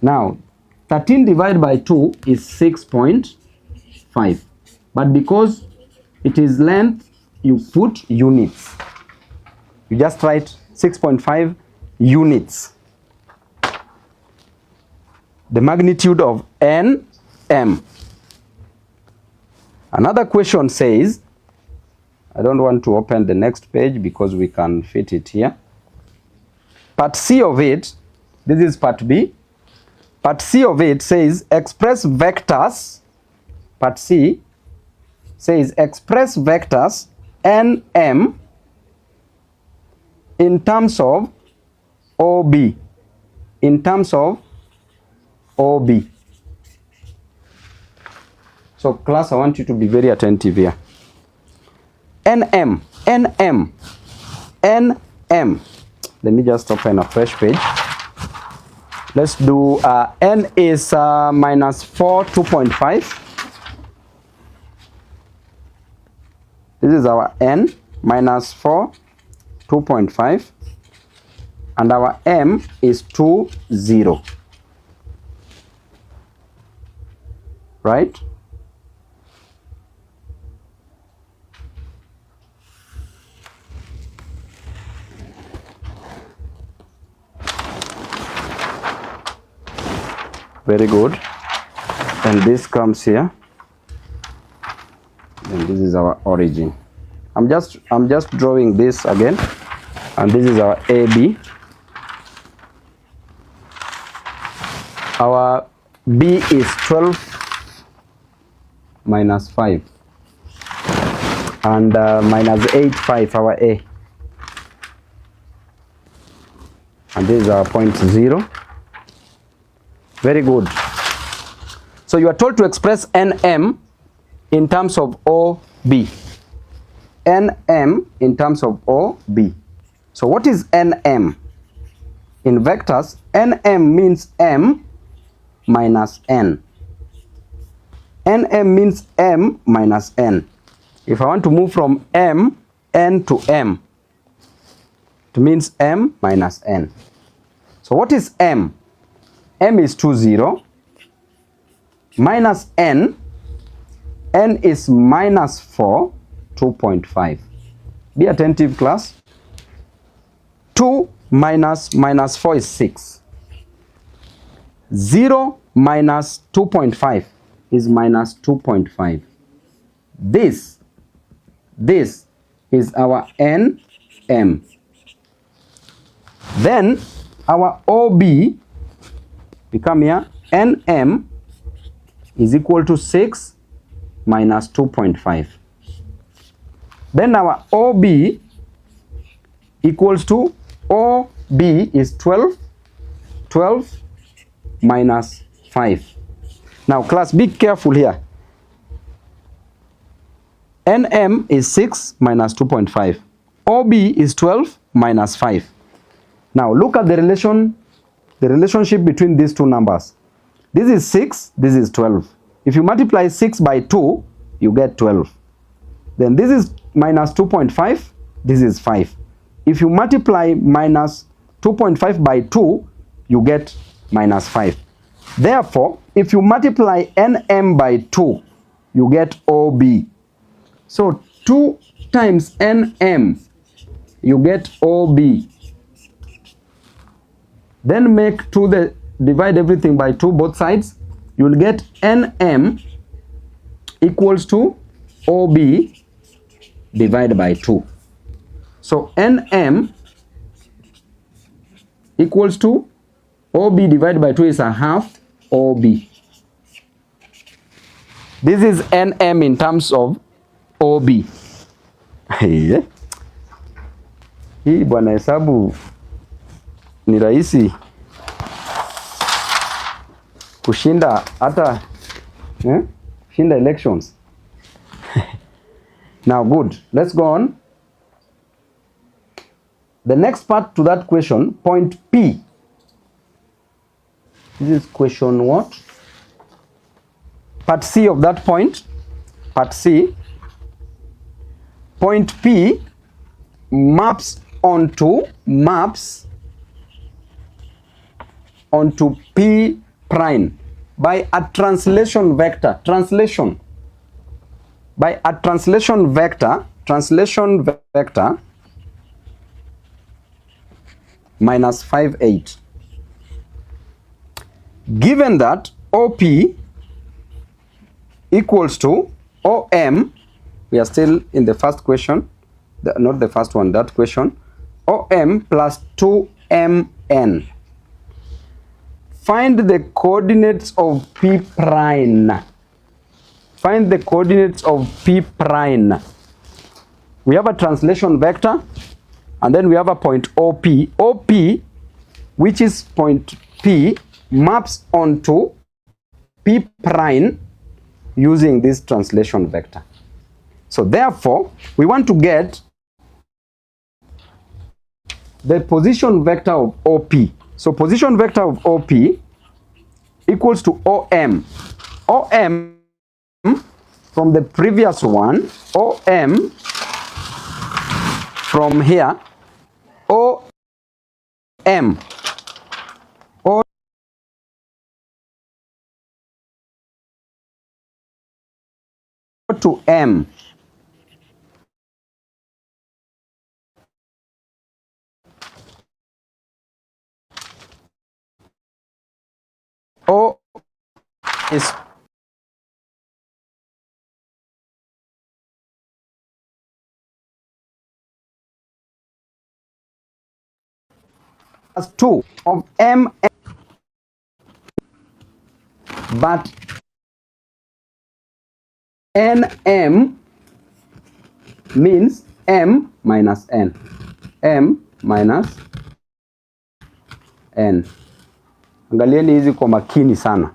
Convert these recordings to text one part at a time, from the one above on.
Now 13 divided by 2 is 6.5, but because it is length, you put units. You just write 6.5 units. The magnitude of nm. Another question says, I don't want to open the next page because we can fit it here. Part C of it, this is part B. Part C of it says express vectors. Part C says express vectors nm in terms of OB. In terms of OB. So class, I want you to be very attentive here. nm. Let me just open a fresh page. Let's do n is minus 4, 2.5. This is our n, minus 4, 2.5. And our m is 2, 0. Right? Very good. And this comes here. And this is our origin. I'm just drawing this again. And this is our AB. Our B is 12 minus 5. And minus 8, 5, our A. And this is our point 0. Very good. So you are told to express nm in terms of OB. nm in terms of OB. So what is nm? In vectors, nm means m minus n. nm means m minus n. If I want to move from n to m, it means m minus n. So what is m? M is 2, 0. Minus n. N is minus 4, 2.5. Be attentive, class. 2 minus 4 is 6. 0 minus 2.5 is minus 2.5. This is our nm. Then our OB become here, nm is equal to 6 minus 2.5. Then our OB equals to, OB is 12 minus 5. Now class, be careful here. nm is 6 minus 2.5. OB is 12 minus 5. Now look at the relationship between these two numbers. This is 6, this is 12. If you multiply 6 by 2, you get 12. Then this is minus 2.5, this is 5. If you multiply minus 2.5 by 2, you get minus 5. Therefore, if you multiply nm by 2, you get OB. So 2 times nm, you get OB. Then make 2, divide everything by 2, both sides. You will get nm equals to OB divided by 2. So nm equals to OB divided by 2 is a half OB. This is nm in terms of OB. Hii bwana hesabu ni rahisi kushinda hata kushinda elections. Now good, let's go on. The next part to that question, point P. This is question what? Part C of that point. Part C. Point P maps onto P prime by a translation vector. By a translation vector minus 5, 8. Given that OP equals to OM, we are still in the first question, not the first one, that question, OM plus 2MN. Find the coordinates of P prime. Find the coordinates of P prime. We have a translation vector, and then we have a point OP. OP, which is point P, maps onto P prime using this translation vector. So therefore, we want to get the position vector of OP. So position vector of OP equals to OM. OM from the previous one, OM from here, OM. O to M. O is as 2 of M, but NM means M minus N. M minus N. Angalieni hizi kwa makini sana.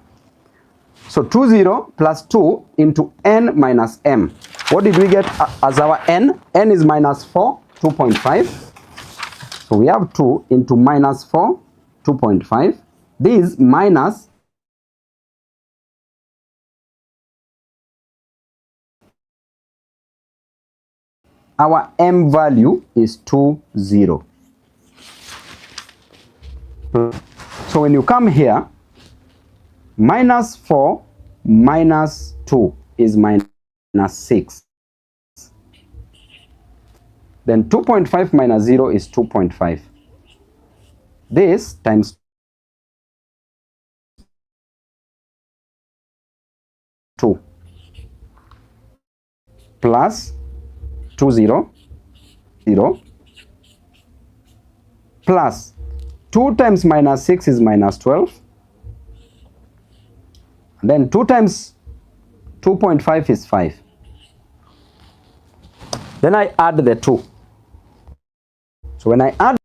So 20 plus 2 into N minus M. What did we get as our N? N is minus 4, 2.5. So we have 2 into minus 4, 2.5. This minus our M value is 20. So when you come here, minus 4 minus 2 is minus 6. Then 2.5 minus 0 is 2.5. This times 2 plus 20, 0 plus 2 times minus 6 is minus 12. And then 2 times 2.5 is 5. Then I add the 2. So when I add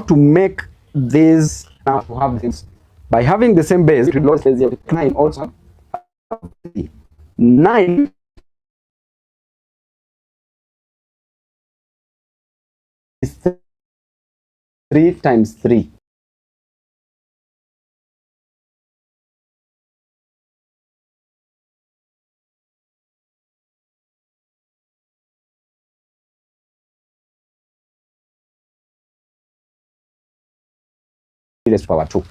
to make this now to have this by having the same base. It will also 9 also 9 is 3 times 3. Raised to power 2.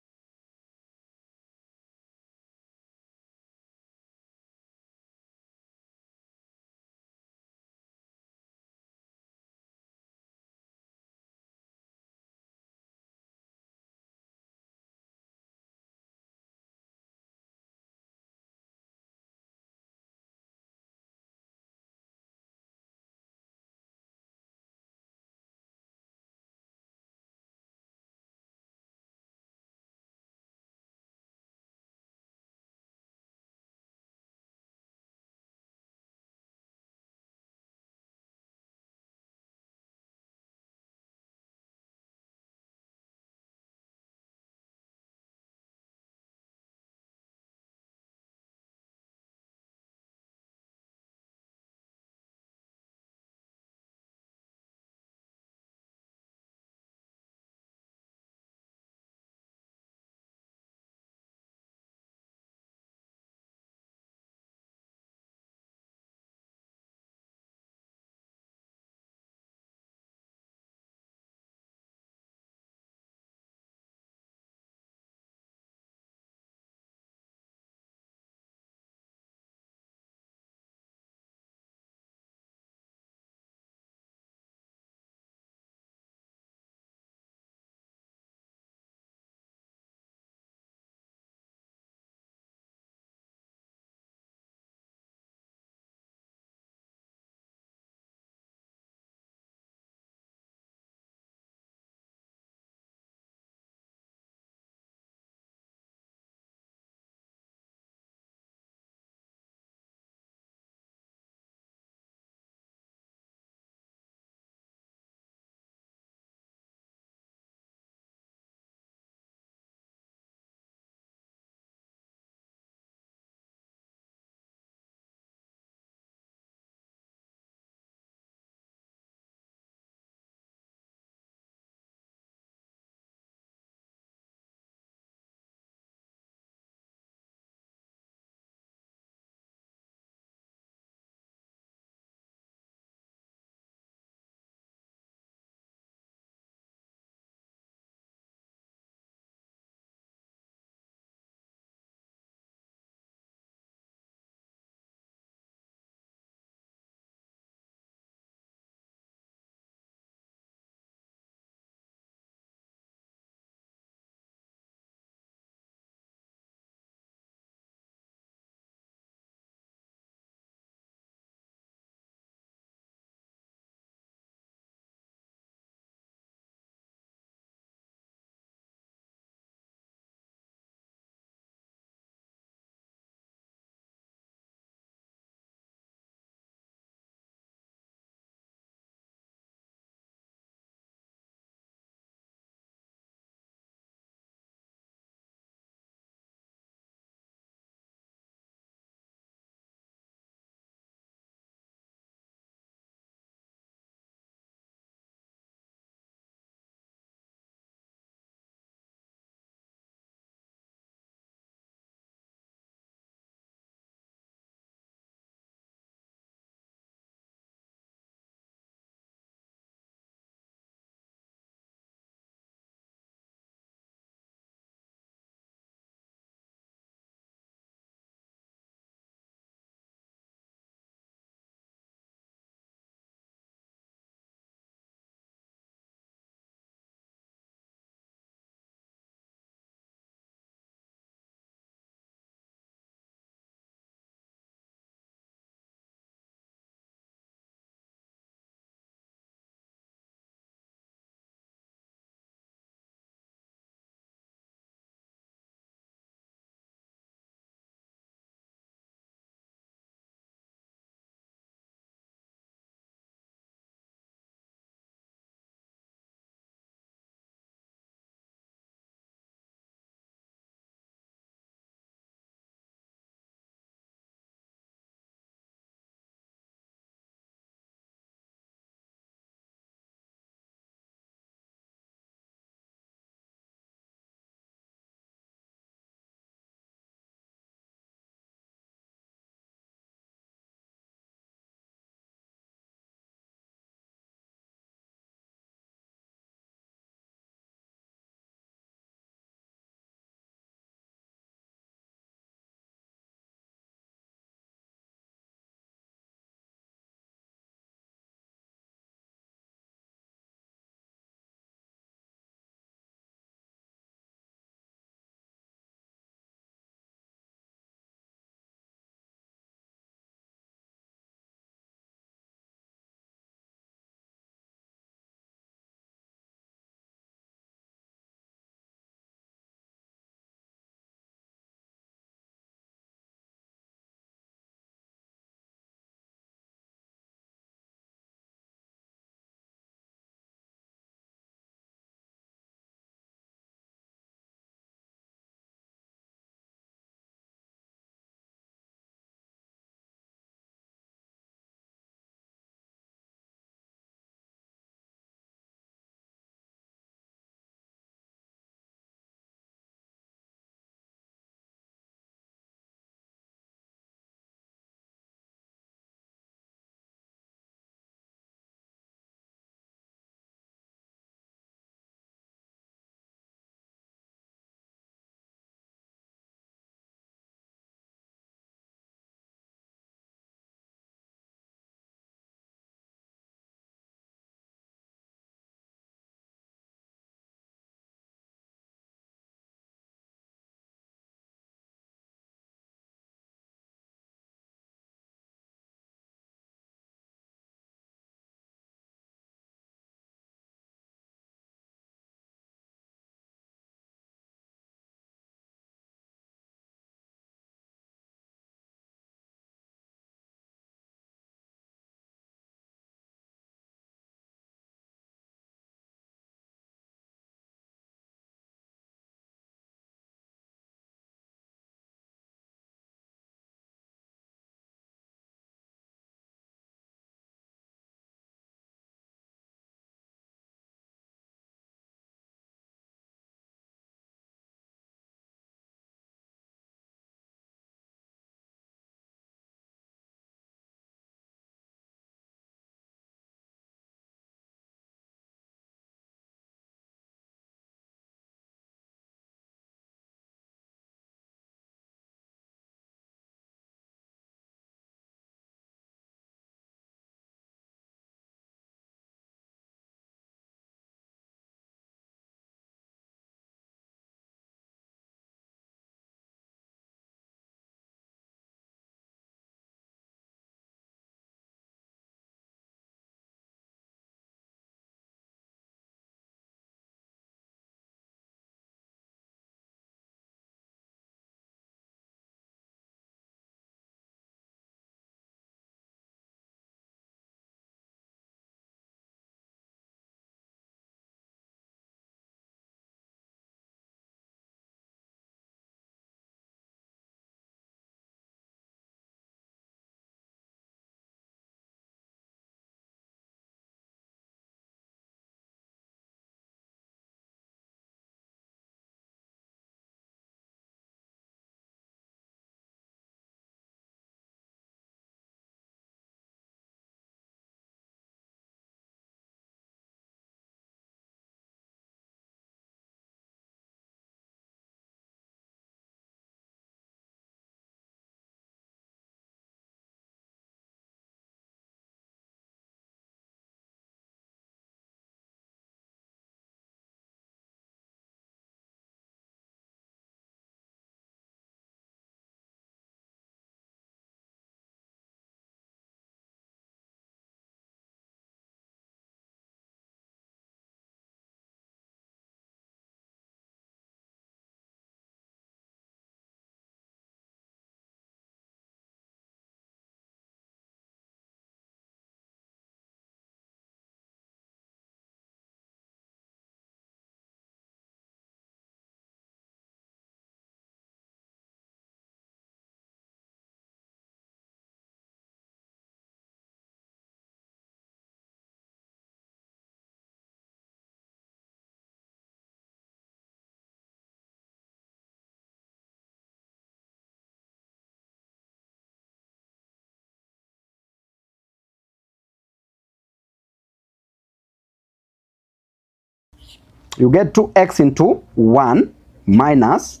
You get 2x into 1 minus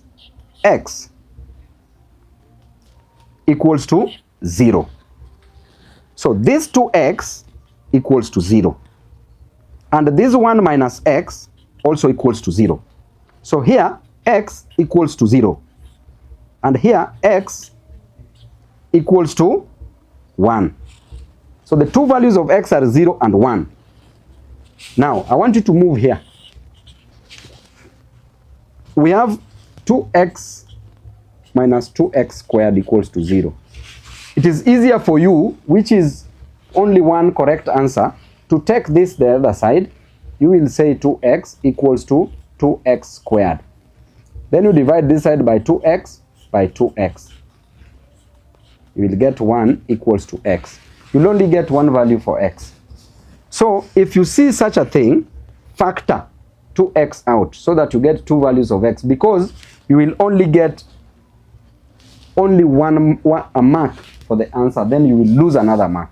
x equals to 0. So this 2x equals to 0. And this 1 minus x also equals to 0. So here x equals to 0. And here x equals to 1. So the two values of x are 0 and 1. Now I want you to move here. We have 2x minus 2x squared equals to 0. It is easier for you, which is only one correct answer, to take this the other side. You will say 2x equals to 2x squared. Then you divide this side by 2x by 2x. You will get 1 equals to x. You'll only get one value for x. So if you see such a thing, factor 2x out so that you get two values of x, because you will only get only a mark for the answer, then you will lose another mark.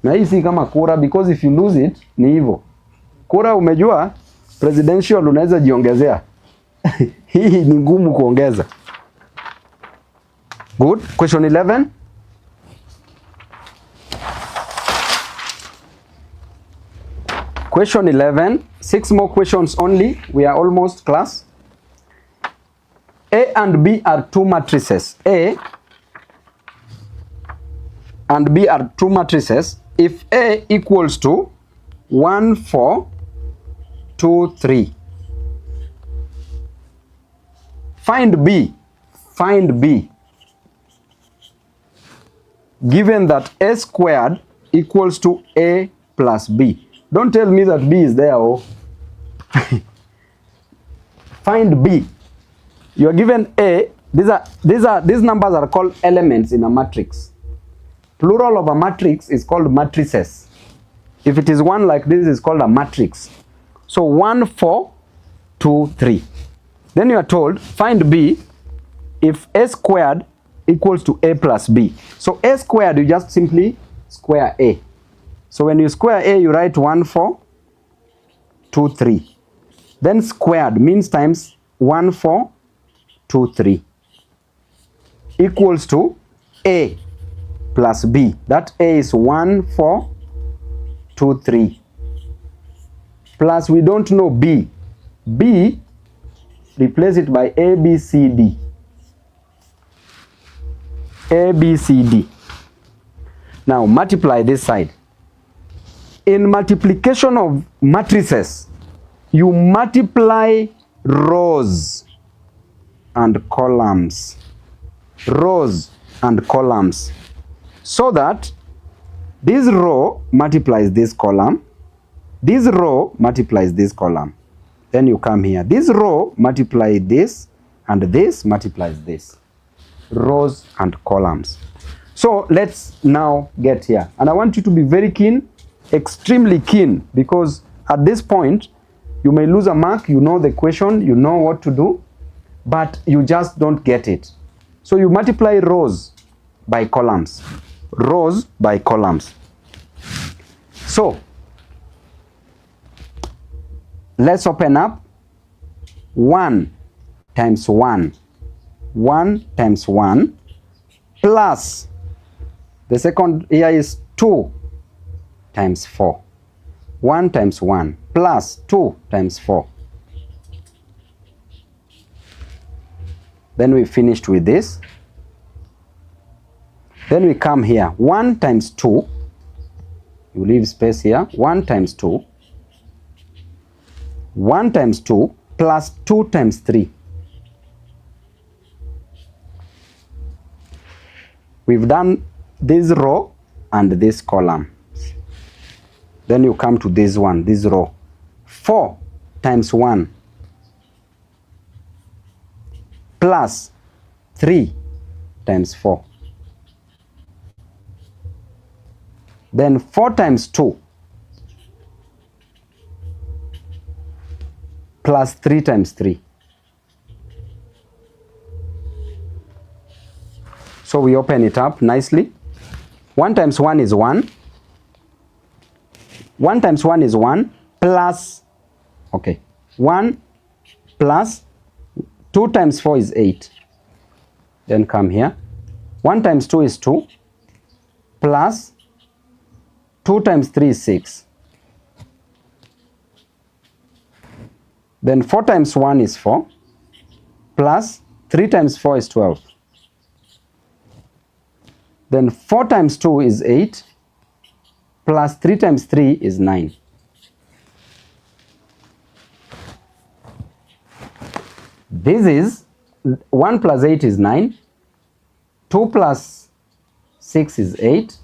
Na hii si kama kura, because if you lose it ni hivyo. Kura umejua presidential unaweza jiongezea. Hii ni ngumu kuongeza. Good. Question 11. Question 11. 6 more questions only. We are almost class. A and B are two matrices. A and B are two matrices. If A equals to 1, 4, 2, 3. Find B. Find B. Given that A squared equals to A plus B. Don't tell me that B is there. Oh. Find B. You are given A. These numbers are called elements in a matrix. Plural of a matrix is called matrices. If it is one like this, it's called a matrix. So 1, 4, 2, 3. Then you are told find B if A squared equals to A plus B. So A squared, you just simply square A. So when you square A, you write 1, 4, 2, 3. Then squared means times 1, 4, 2, 3 equals to A plus B. That A is 1, 4, 2, 3. Plus we don't know B. B, replace it by A, B, C, D. A, B, C, D. Now multiply this side. In multiplication of matrices, you multiply rows and columns. Rows and columns. So that this row multiplies this column. This row multiplies this column. Then you come here. This row multiplies this, and this multiplies this. Rows and columns. So let's now get here. And I want you to be very keen, extremely keen, because at this point, you may lose a mark. You know the question, you know what to do, but you just don't get it. So you multiply rows by columns. Rows by columns. So let's open up. 1 times 1. 1 times 1 plus the second here is 2 times 4. 1 times 1 plus 2 times 4. Then we finished with this. Then we come here. 1 times 2. You leave space here. 1 times 2. 1 times 2 plus 2 times 3. We've done this row and this column. Then you come to this one, this row. 4 times 1 plus 3 times 4. Then 4 times 2 plus 3 times 3. So we open it up nicely. 1 times 1 is 1. 1 times 1 is 1 plus, okay, 1 plus 2 times 4 is 8. Then come here. 1 times 2 is 2 plus 2 times 3 is 6. Then 4 times 1 is 4 plus 3 times 4 is 12. Then 4 times 2 is 8 plus 3 times 3 is 9. This is 1 plus 8 is 9, 2 plus 6 is 8,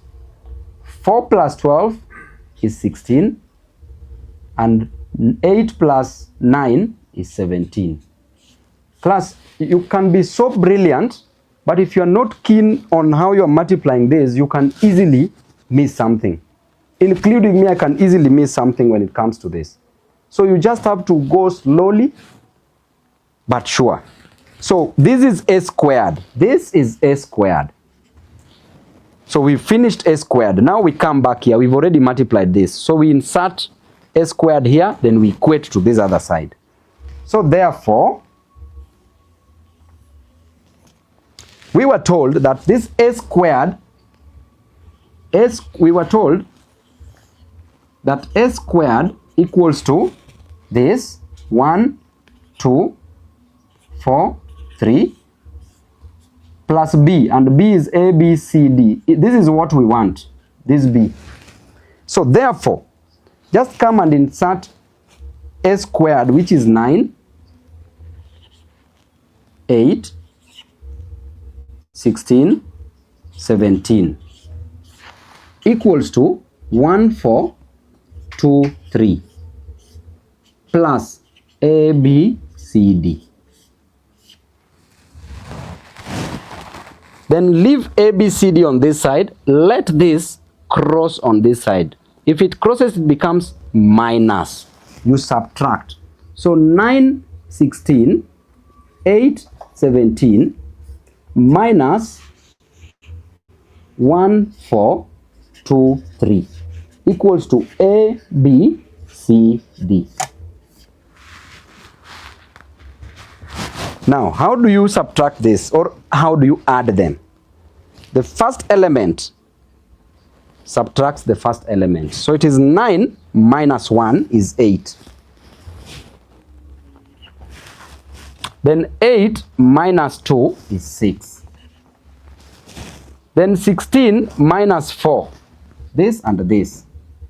4 plus 12 is 16, and 8 plus 9 is 17. Class, you can be so brilliant, but if you are not keen on how you are multiplying this, you can easily miss something. Including me, I can easily miss something when it comes to this. So you just have to go slowly, but sure. So this is a squared. This is a squared. So we finished a squared. Now we come back here. We've already multiplied this. So we insert a squared here, then we equate to this other side. So therefore, we were told that this a squared, we were told that a squared equals to this 1, 2, 4, 3 plus b, and b is a, b, c, d. This is what we want, this b. So therefore, just come and insert a squared, which is 9, 8, 16, 17 equals to 1, 4, 2, 3 plus a, b, c, d. Then leave a, b, c, d on this side. Let this cross on this side. If it crosses, it becomes minus. You subtract. So 9, 16, 8, 17 minus 1, 4, 2, 3 equals to a, b, c, d. Now, how do you subtract this, or how do you add them? The first element subtracts the first element. So it is 9 minus 1 is 8. Then 8 minus 2 is 6. Then 16 minus 4, this and this,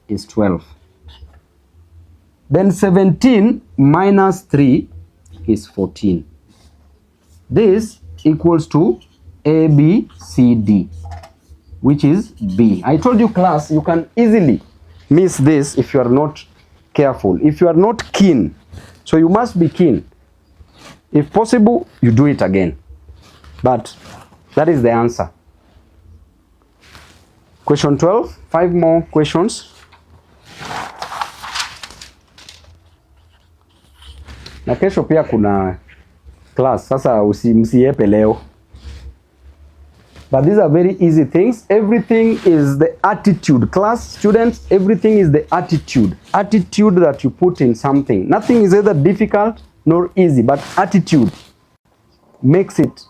is 12. Then 17 minus 3 is 14. This equals to a, b, c, d, which is b. I told you, class, you can easily miss this if you are not careful, if you are not keen. So you must be keen. If possible, you do it again. But that is the answer. Question 12, 5 more questions. Na kesho pia kuna class, sasa msiepe leo. But these are very easy things. Everything is the attitude. Class, students, everything is the attitude. Attitude that you put in something. Nothing is either difficult nor easy, but attitude makes it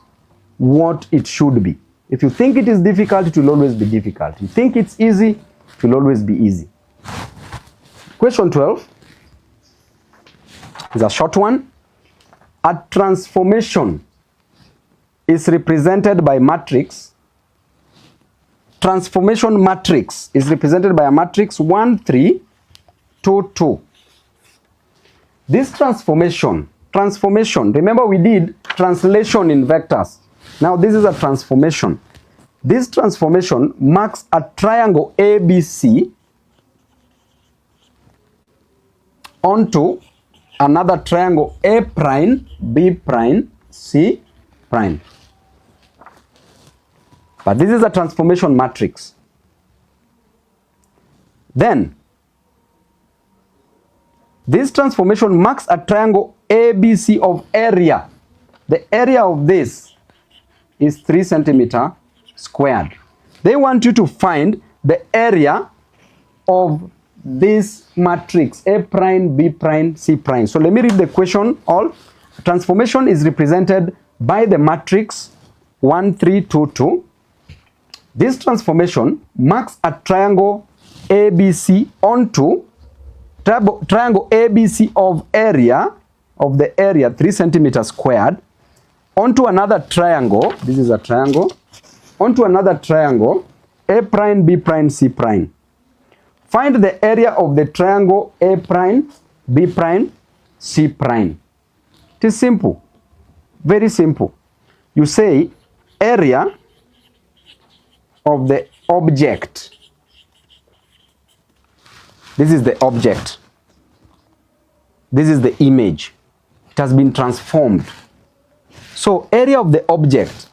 what it should be. If you think it is difficult, it will always be difficult. If you think it's easy, it will always be easy. Question 12 is a short one. A transformation is represented by matrix. Transformation matrix is represented by a matrix 1, 3, 2, 2. This transformation, remember we did translation in vectors. Now this is a transformation. This transformation marks a triangle ABC onto another triangle A prime, B prime, C prime. But this is a transformation matrix. Then, this transformation marks a triangle ABC of area. The area of this is 3 centimeters squared. They want you to find the area of this matrix A prime, B prime, C prime. So let me read the question. All transformation is represented by the matrix 1, 3, 2, 2. This transformation marks a triangle ABC onto triangle ABC of the area 3 centimeters squared onto another triangle. This is a triangle. Onto another triangle A prime, B prime, C prime. Find the area of the triangle A prime, B prime, C prime. It is simple. Very simple. You say area of the object. This is the object. This is the image. It has been transformed. So area of the object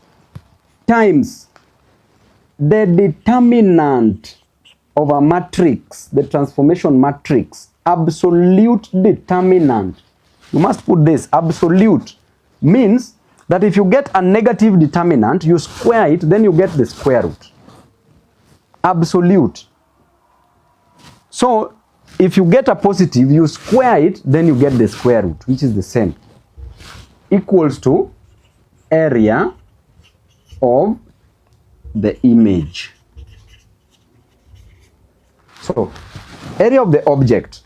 times the determinant of a matrix, the transformation matrix, absolute determinant. You must put this, absolute means that if you get a negative determinant, you square it, then you get the square root. Absolute. So if you get a positive, you square it, then you get the square root, which is the same. Equals to area of the image. So area of the object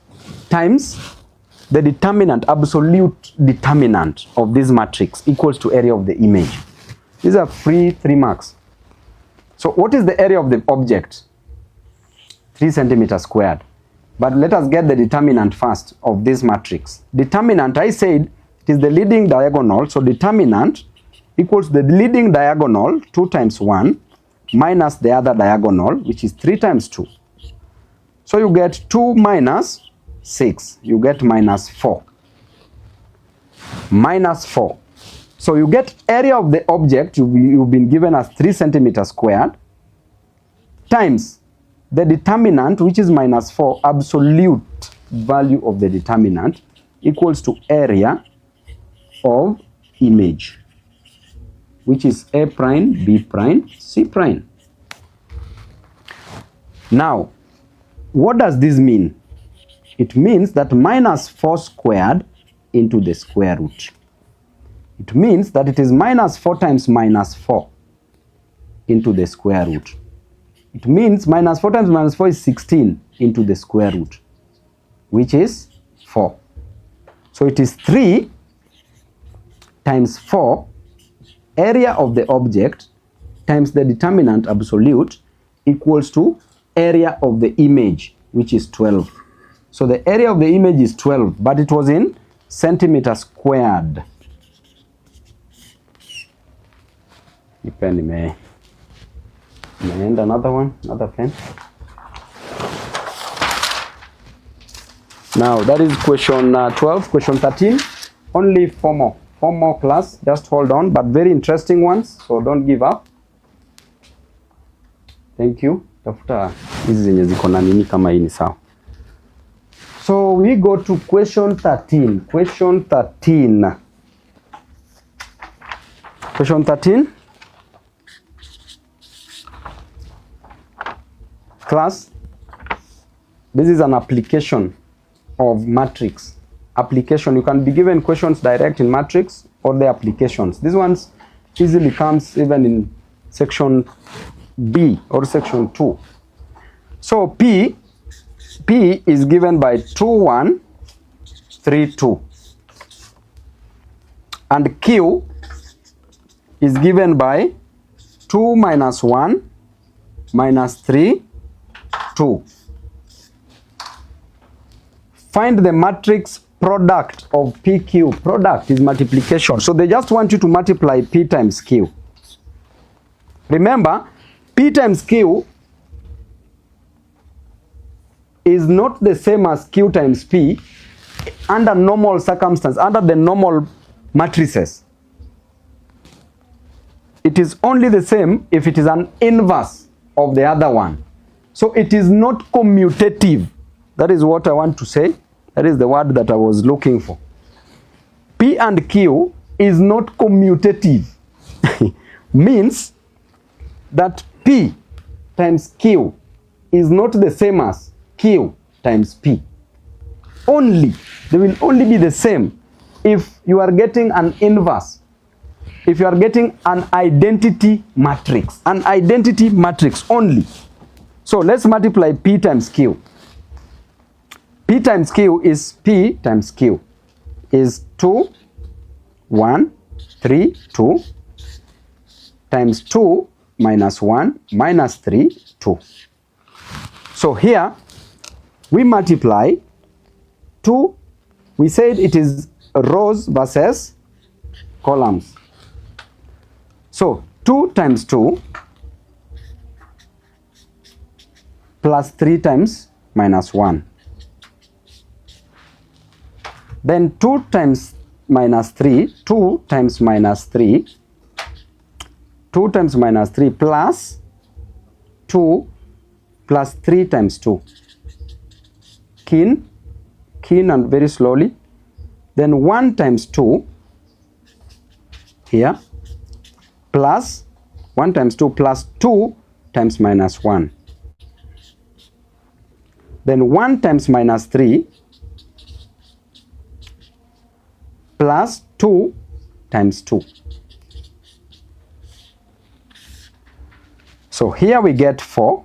times the determinant, absolute determinant of this matrix equals to area of the image. These are free 3 marks. So what is the area of the object? 3 centimeters squared. But let us get the determinant first of this matrix. Determinant, I said, it is the leading diagonal. So determinant equals the leading diagonal, 2 times 1, minus the other diagonal, which is 3 times 2. So you get 2 minus 6. You get minus 4. Minus 4. So you get area of the object you've been given as 3 centimeters squared times the determinant, which is minus 4, absolute value of the determinant, equals to area of image, which is A prime, B prime, C prime. Now, what does this mean? It means that minus 4 squared into the square root. It means that it is minus 4 times minus 4 into the square root. It means minus 4 times minus 4 is 16 into the square root, which is 4. So it is 3 times 4, area of the object times the determinant absolute equals to area of the image, which is 12. So the area of the image is 12, but it was in centimeters squared. May end another one, another pen. Now that is question 12, question 13. Only 4 more class. Just hold on, but very interesting ones, so don't give up. Thank you. Tafuta hizi zenye ziko na nini kama hii ni sawa. So we go to question 13. Question 13. Question 13. Class, this is an application of matrix. Application, you can be given questions direct in matrix or the applications. These ones easily comes even in section B or section 2. So P is given by 2, 1, 3, 2. And Q is given by 2 minus 1 minus 3, 2. Find the matrix product of PQ. Product is multiplication. So they just want you to multiply P times Q. Remember, P times Q is not the same as Q times P under normal circumstances, under the normal matrices. It is only the same if it is an inverse of the other one. So it is not commutative. That is what I want to say. That is the word that I was looking for. P and Q is not commutative. Means that P times Q is not the same as Q times P. Only. They will only be the same if you are getting an inverse. If you are getting an identity matrix. An identity matrix only. So let's multiply P times Q. P times Q is P times Q. Is 2, 1, 3, 2 times 2 minus 1 minus 3, 2. So here we multiply 2. We said it is rows versus columns. So 2 times 2 plus 3 times minus 1. Then 2 times minus 3, 2 times minus 3, 2 times minus 3 plus 2 plus 3 times 2. Keen and very slowly. Then 1 times 2 here plus 1 times 2 plus 2 times minus 1. Then 1 times minus 3 plus 2 times 2. So here we get 4.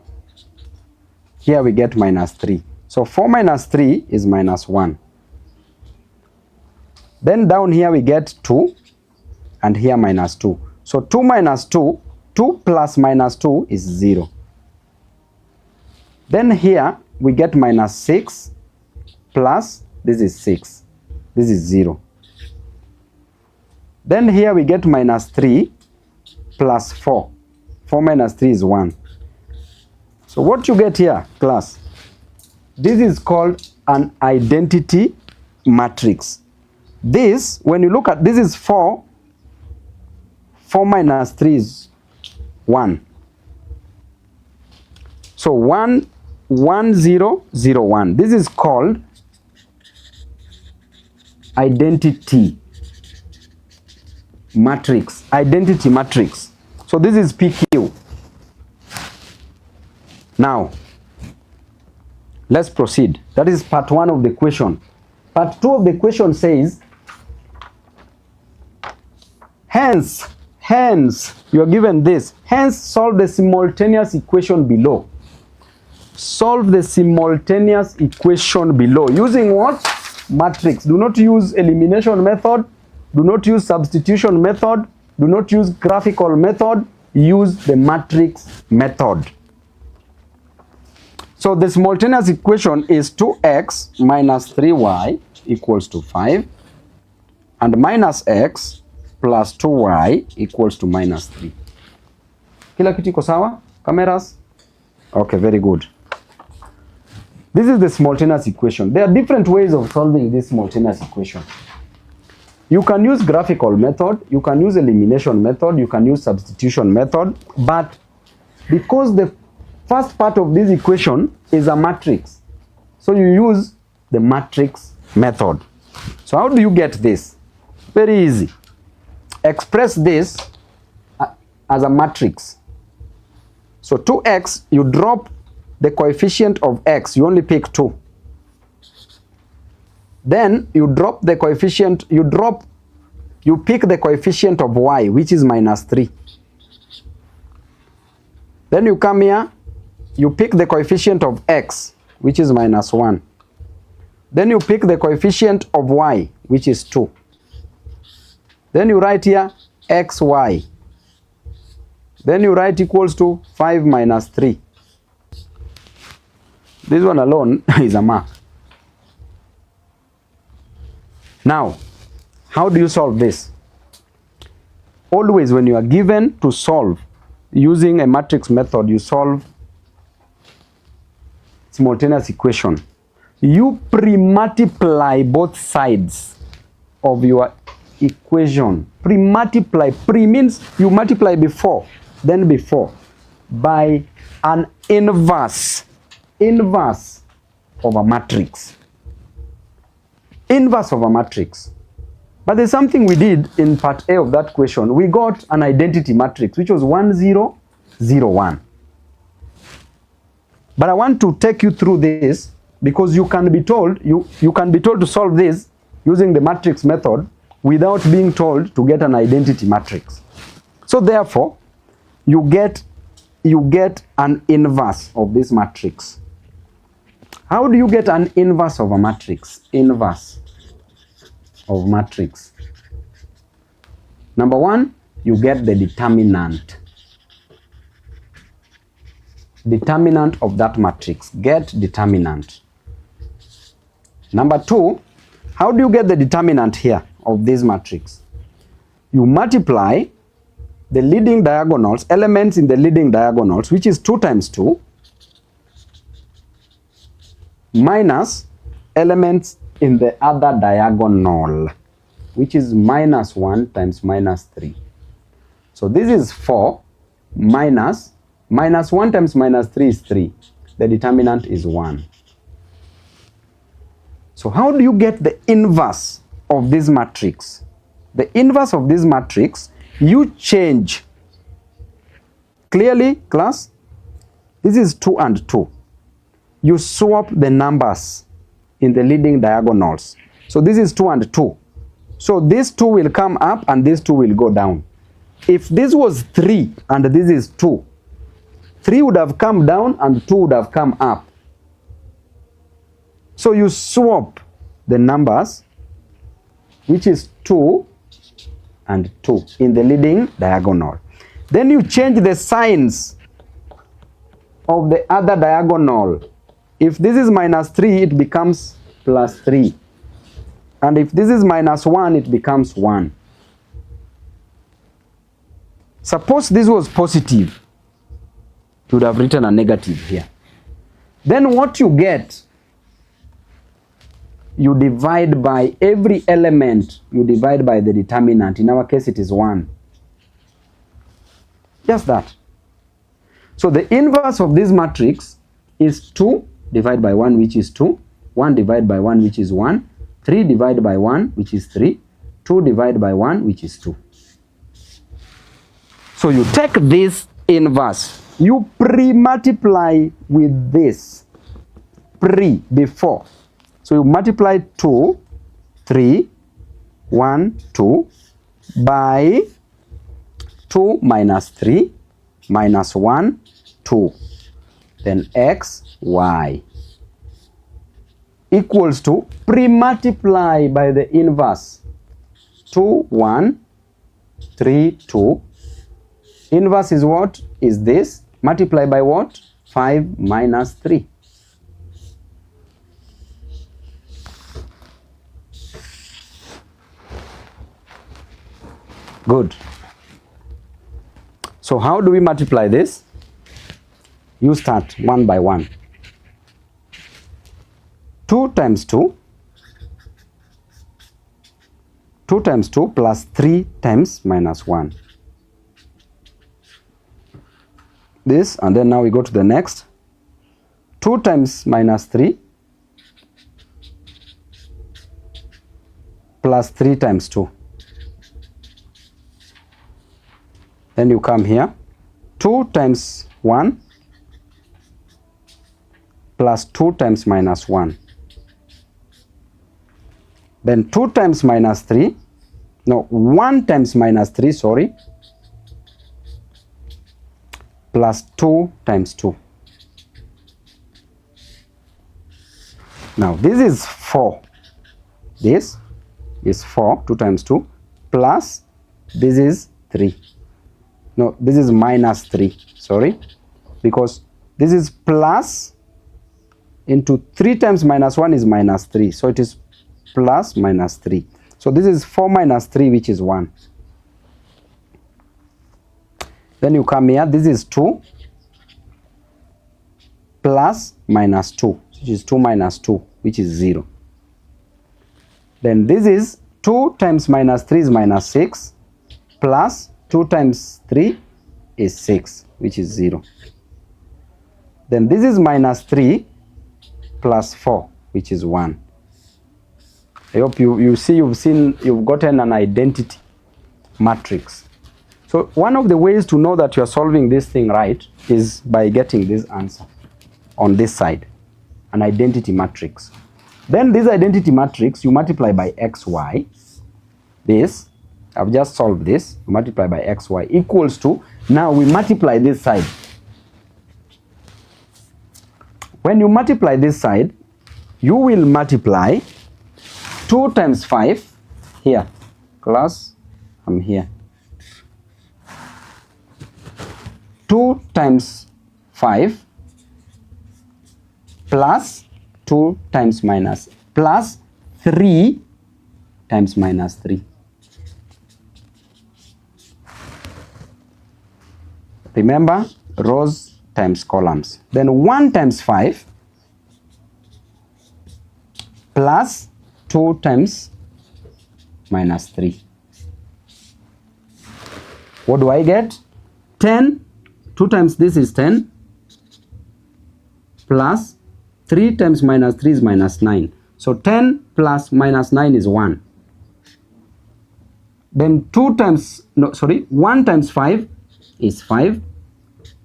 Here we get minus 3. So 4 minus 3 is minus 1. Then down here we get 2 and here minus 2. So 2 minus 2, 2 plus minus 2 is 0. Then here we get minus 6 plus this is 6. This is 0. Then here we get minus 3 plus 4. 4 minus 3 is 1. So what you get here, class, this is called an identity matrix. This, when you look at, this is 4. 4 minus 3 is 1. So 1, 1, 0, 0, 1. This is called identity matrix. Identity matrix. So this is PQ. Now, let's proceed. That is part 1 of the question. Part 2 of the question says, hence, you are given this. Hence, solve the simultaneous equation below. Solve the simultaneous equation below. Using what? Matrix. Do not use elimination method. Do not use substitution method. Do not use graphical method. Use the matrix method. So the simultaneous equation is 2x minus 3y equals to 5 and minus x plus 2y equals to minus 3. Kila kitu iko sawa? Cameras? Okay, very good. This is the simultaneous equation. There are different ways of solving this simultaneous equation. You can use graphical method, you can use elimination method, you can use substitution method, but because the first part of this equation is a matrix, so you use the matrix method. So how do you get this? Very easy. Express this as a matrix. So 2x, you drop the coefficient of x, you only pick 2. Then you drop the coefficient, you pick the coefficient of y, which is minus 3. Then you come here, you pick the coefficient of x, which is minus 1. Then you pick the coefficient of y, which is 2. Then you write here xy. Then you write equals to 5 minus 3. This one alone is a mark. Now, how do you solve this? Always when you are given to solve using a matrix method, you solve simultaneous equation. You pre-multiply both sides of your equation. Pre-multiply. Pre means you multiply before, then before, by an inverse of a matrix. Inverse of a matrix. But there's something we did in part A of that question. We got an identity matrix, which was 1, 0, 0, 1. But I want to take you through this because you can be told to solve this using the matrix method without being told to get an identity matrix. So therefore, you get an inverse of this matrix. How do you get an inverse of a matrix? Inverse of matrix. Number one, you get the determinant. Determinant of that matrix. Get determinant. Number two, how do you get the determinant here of this matrix? You multiply the leading diagonals, elements in the leading diagonals, which is 2 times 2, minus elements in the other diagonal, which is minus 1 times minus 3. So this is 4 minus 1 times minus 3 is 3. The determinant is 1. So how do you get the inverse of this matrix? The inverse of this matrix, you change. Clearly, class, this is 2 and 2. You swap the numbers in the leading diagonals. So this is 2 and 2. So this 2 will come up and this 2 will go down. If this was 3 and this is 2, 3 would have come down and 2 would have come up. So you swap the numbers, which is 2 and 2 in the leading diagonal. Then you change the signs of the other diagonal. If this is minus 3, it becomes plus 3. And if this is minus 1, it becomes 1. Suppose this was positive, you would have written a negative here. Then what you get, you divide by every element, you divide by the determinant. In our case, it is 1. Just that. So the inverse of this matrix is 2 divided by 1, which is 2. 1 divided by 1, which is 1. 3 divided by 1, which is 3. 2 divided by 1, which is 2. So you take this inverse, you pre-multiply with this. Before. So you multiply 2, 3, 1, 2 by 2 minus 3 minus 1, 2. Then x, y equals to pre-multiply by the inverse. 2, 1, 3, 2. Inverse is what? Is this. Multiply by what? 5 minus 3. Good. So how do we multiply this? You start one by one. 2 times 2. 2 times 2 plus 3 times minus 1. This, and then now we go to the next. 2 times minus 3 plus 3 times 2. Then you come here, 2 times 1 plus 2 times minus 1. Then 2 times minus 3, no, 1 times minus 3, sorry, plus 2 times 2. Now this is 4. This is 4, 2 times 2, plus this is 3. No, this is minus 3, sorry, because this is plus into 3 times minus 1 is minus 3. So it is plus minus 3. So this is 4 minus 3, which is 1. Then you come here, this is 2 plus minus 2, which is 2 minus 2, which is 0. Then this is 2 times minus 3 is minus 6 plus 2 times 3 is 6, which is 0. Then this is minus 3 plus 4, which is 1. I hope you've gotten an identity matrix. So one of the ways to know that you're solving this thing right is by getting this answer on this side. an identity matrix. Then this identity matrix, you multiply by xy. This, I've just solved this, you multiply by xy equals to, now we multiply this side. When you multiply this side, you will multiply 2 times 5 here. Class, I'm here. 2 times 5 plus 2 times minus plus 3 times minus 3. Remember, rows times columns. Then 1 times 5 plus 2 times minus 3. What do I get? 10. 2 times this is 10 plus 3 times minus 3 is minus 9. So 10 plus minus 9 is 1. Then 1 times 5 is 5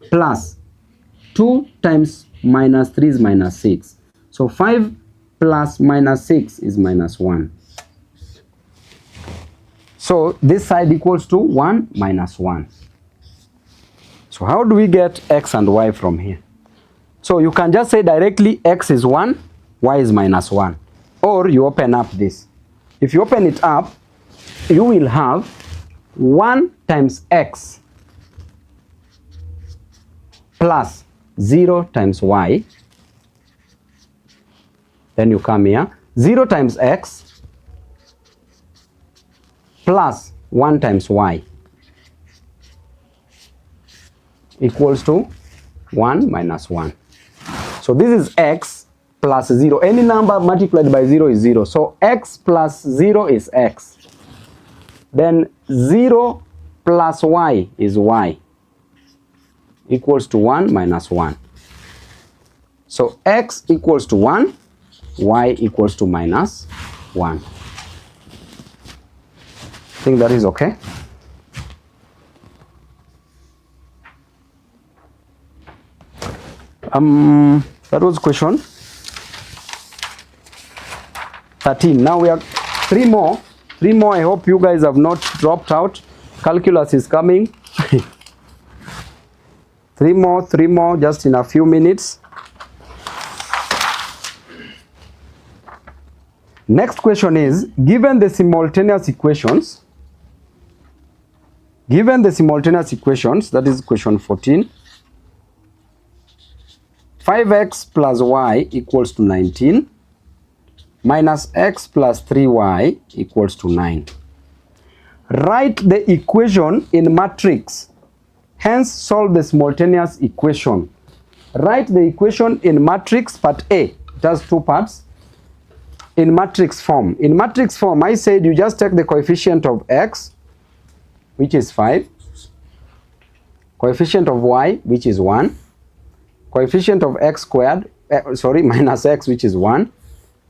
plus 2 times minus 3 is minus 6. So 5 plus minus 6 is minus 1. So this side equals to 1 minus 1. So how do we get x and y from here? So you can just say directly x is 1, y is minus 1. Or you open up this. If you open it up, you will have 1 times x plus 0 times y. Then you come here. 0 times x plus 1 times y equals to 1 minus 1. So this is x plus 0. Any number multiplied by 0 is 0. So x plus 0 is x. Then 0 plus y is y equals to 1 minus 1. So x equals to 1, y equals to minus 1. I think that is okay. That was question 13. Now we have 3 more. 3 more. I hope you guys have not dropped out. Calculus is coming. 3 more, just in a few minutes. Next question is, given the simultaneous equations, that is question 14, 5x plus y equals to 19, minus x plus 3y equals to 9. Write the equation in matrix, hence solve the simultaneous equation. Write the equation in matrix, part A. It has 2 parts. In matrix form. In matrix form, I said you just take the coefficient of x, which is 5, coefficient of y, which is 1, coefficient of x squared, minus x, which is 1,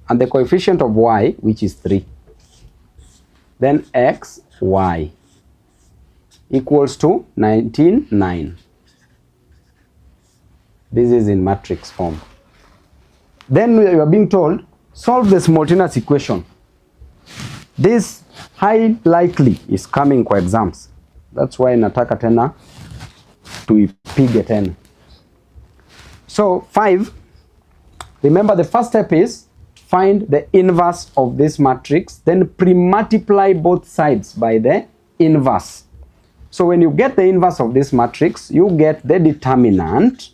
and the coefficient of y, which is 3. Then x, y equals to 19, 9. This is in matrix form. Then we are being told, solve the simultaneous equation. This high likely is coming kwa exams. That's why nataka tena tuipige tena. So 5, remember the first step is find the inverse of this matrix, then pre-multiply both sides by the inverse. So when you get the inverse of this matrix, you get the determinant,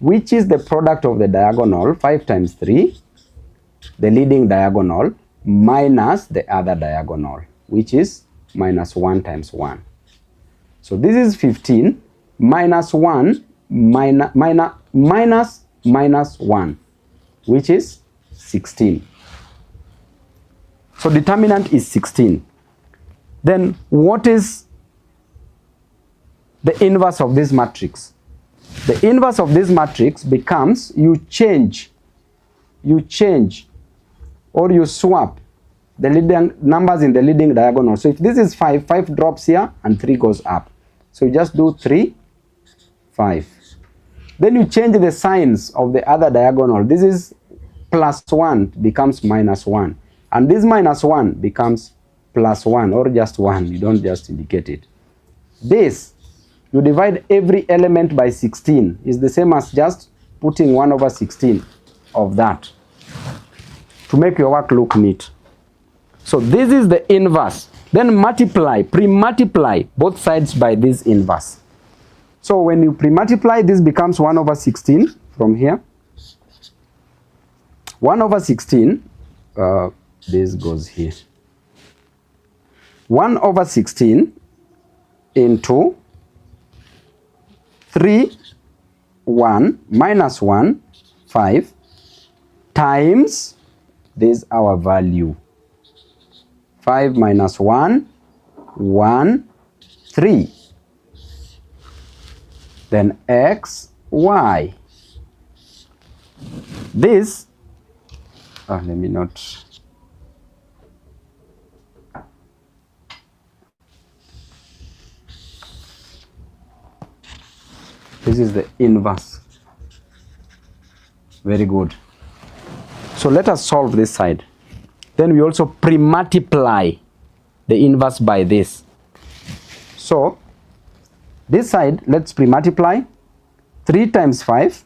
which is the product of the diagonal, 5 times 3, the leading diagonal, minus the other diagonal, which is minus 1 times 1. So this is 15, minus 1, minus 1, which is 16. So determinant is 16. Then what is the inverse of this matrix? The inverse of this matrix becomes you change or you swap the leading numbers in the leading diagonal. So if this is 5, 5 drops here and 3 goes up. So you just do 3, 5. Then you change the signs of the other diagonal. This is +1 becomes -1. And this -1 becomes +1 or just 1. You don't just indicate it. This, you divide every element by 16. Is the same as just putting 1/16 of that to make your work look neat. So this is the inverse. Then multiply, pre-multiply both sides by this inverse. So when you pre-multiply, this becomes 1/16 from here. 1/16, this goes here. 1/16 into 3, 1, minus 1, 5, times this our value. 5 minus 1, 1, 3. Then x, y. This, let me not. This is the inverse. Very good. So let us solve this side. Then we also pre-multiply the inverse by this. So this side, let's pre-multiply. 3 times 5.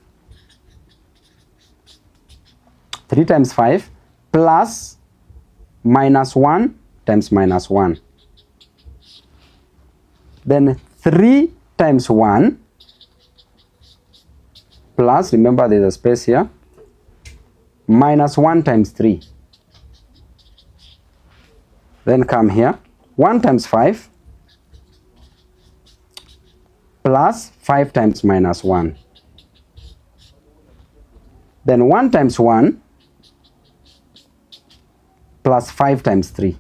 3 times 5 plus -1 times -1. Then 3 times 1 plus, remember there's a space here, -1 times 3. Then come here, 1 times 5 plus 5 times -1. Then 1 times 1 plus 5 times 3.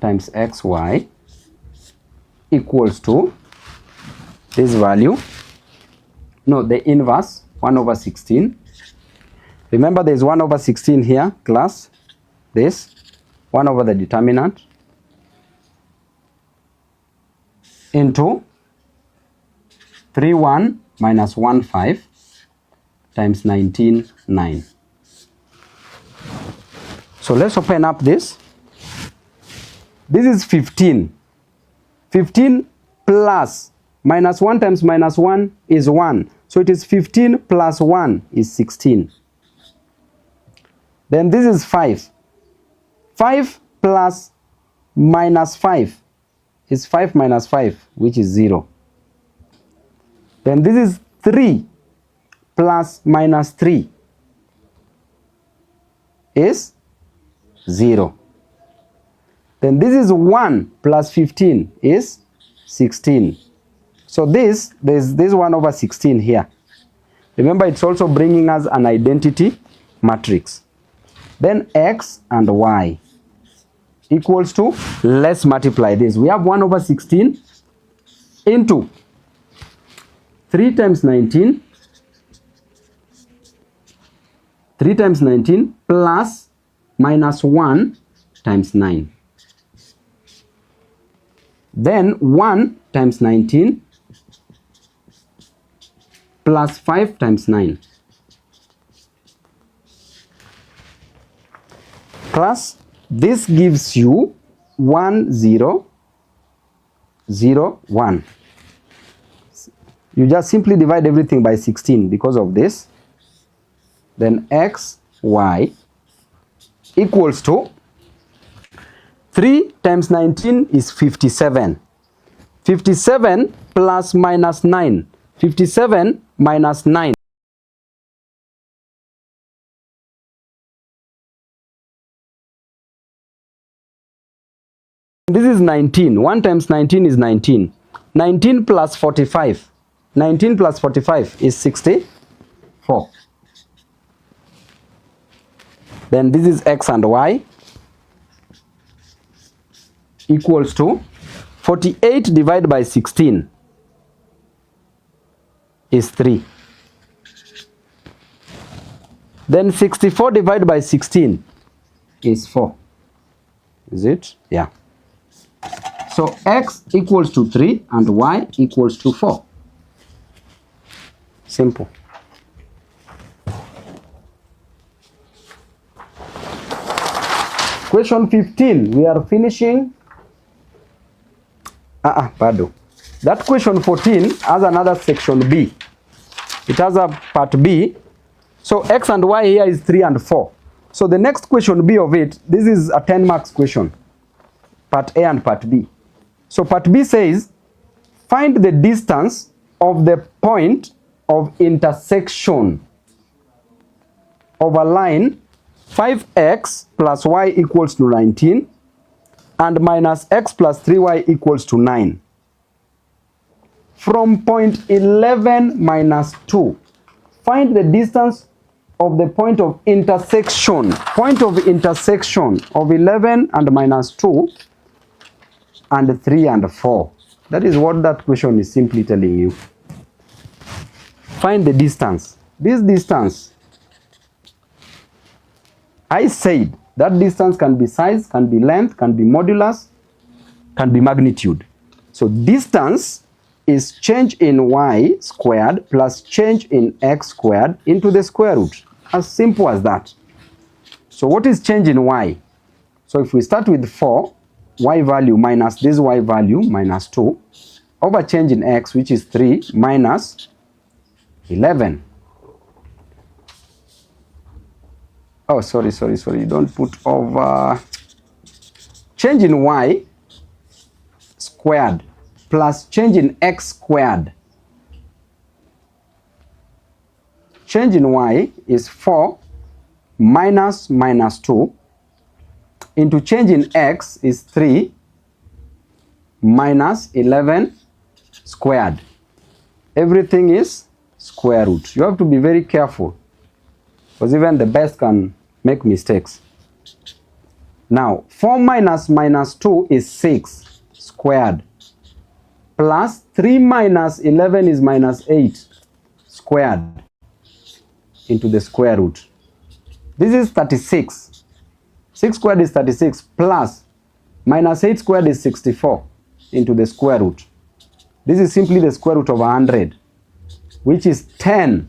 Times xy equals to this value. No, the inverse, 1/16. Remember there is 1/16 here, class. This, 1 over the determinant into 3(1) minus 1(5) times 19(9). So let's open up this. This is 15. 15 plus -1 times -1 is 1. So it is 15 plus 1 is 16. Then this is 5. 5 plus -5 is 5 minus 5, which is 0. Then this is 3 plus -3 is 0. Then this is 1 plus 15 is 16. So there's this 1/16 here. Remember, it's also bringing us an identity matrix. Then x and y equals to, let's multiply this. We have 1/16 into 3 times 19. 3 times 19 plus -1 times 9. Then 1 times 19 plus 5 times 9. Class, this gives you 1, 0, 0, 1. You just simply divide everything by 16 because of this. Then x, y equals to 3 times 19 is 57. 57 plus -9. 57 minus 9. This is 19. 1 times 19 is 19. 19 plus 45. 19 plus 45 is 64. Then this is x and y equals to 48 divided by 16 is 3. Then 64 divided by 16 is 4. Is it? Yeah. So x equals to 3 and y equals to 4. Simple. Question 15, we are finishing. Pardon. That question 14 has another section B. It has a part B. So x and y here is 3 and 4. So the next question B of it, this is a 10 marks question. Part A and part B. So part B says, find the distance of the point of intersection of a line 5x plus y equals to 19 and minus x plus 3y equals to 9. From point 11 minus 2, find the distance of the point of intersection. Point of intersection of 11 and minus 2 and 3 and 4. That is what that question is simply telling you. Find the distance. This distance, I said that distance can be size, can be length, can be modulus, can be magnitude. So distance is change in y squared plus change in x squared into the square root. As simple as that. So what is change in y? So if we start with 4, y value minus this y value minus 2 over change in x, which is 3 minus 11. Oh, sorry. Don't put over. Change in y squared plus change in x squared. Change in y is 4 minus 2 into change in x is 3 minus 11 squared. Everything is square root. You have to be very careful because even the best can make mistakes. Now 4 minus 2 is 6 squared plus 3 minus 11 is minus 8 squared into the square root. This is 36. 6 squared is 36 plus minus 8 squared is 64 into the square root. This is simply the square root of 100, which is 10.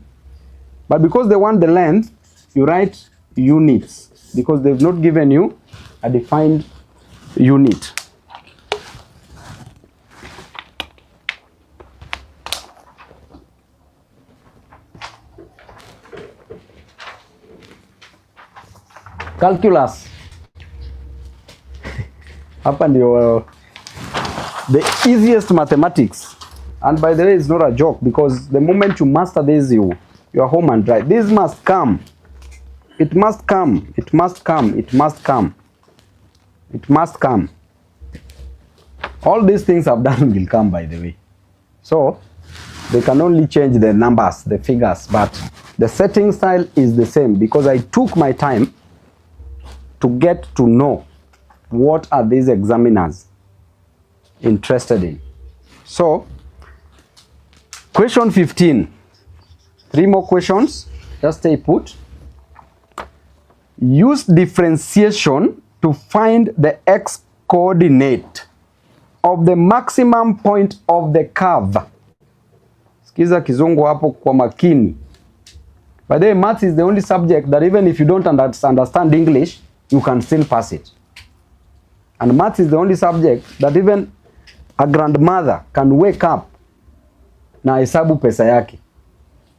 But because they want the length, you write units because they've not given you a defined unit. Calculus. Hapa ndio the easiest mathematics, and by the way, it's not a joke because the moment you master this, you are home and dry. This must come. It must come. It must come. It must come. It must come. All these things I've done will come, by the way. So they can only change the numbers, the figures, but the setting style is the same because I took my time to get to know what are these examiners interested in. So, question 15. 3 more questions. Just stay put. Use differentiation to find the x coordinate of the maximum point of the curve. Sikiza kizungu hapo kwa makini. By the way, maths is the only subject that even if you don't understand English, you can still pass it. And maths is the only subject that even a grandmother can wake up na hesabu pesa yake.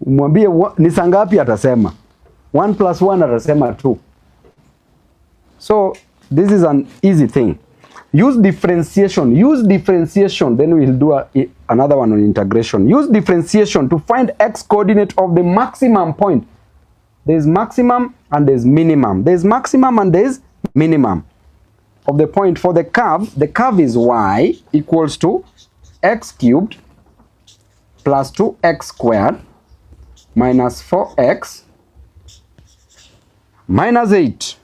Umwambie ni saa ngapi atasema 1 plus 1 atasema 2. So this is an easy thing. Use differentiation. Use differentiation. Then we'll do another one on integration. Use differentiation to find x coordinate of the maximum point. There's maximum and there's minimum. There's maximum and there's minimum of the point for the curve. The curve is y equals to x cubed plus 2x squared minus 4x minus 8.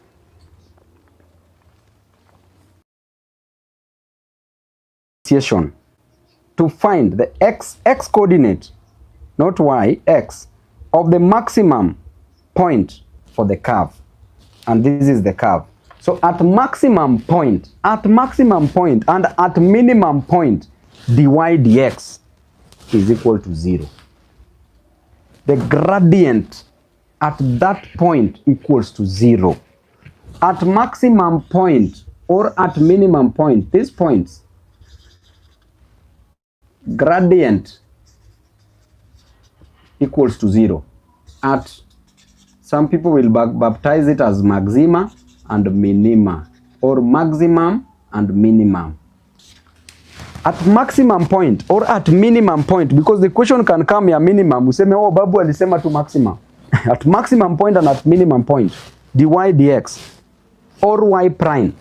To find the x coordinate, not y, x, of the maximum point for the curve. And this is the curve. So at maximum point and at minimum point, dy dx is equal to 0. The gradient at that point equals to 0. At maximum point or at minimum point, these points, gradient equals to 0. At some people will baptize it as maxima and minima, or maximum and minimum. At maximum point or at minimum point, because the question can come ya minimum, useme oh babu alisema tu maximum. At maximum point and at minimum point, dy dx or y prime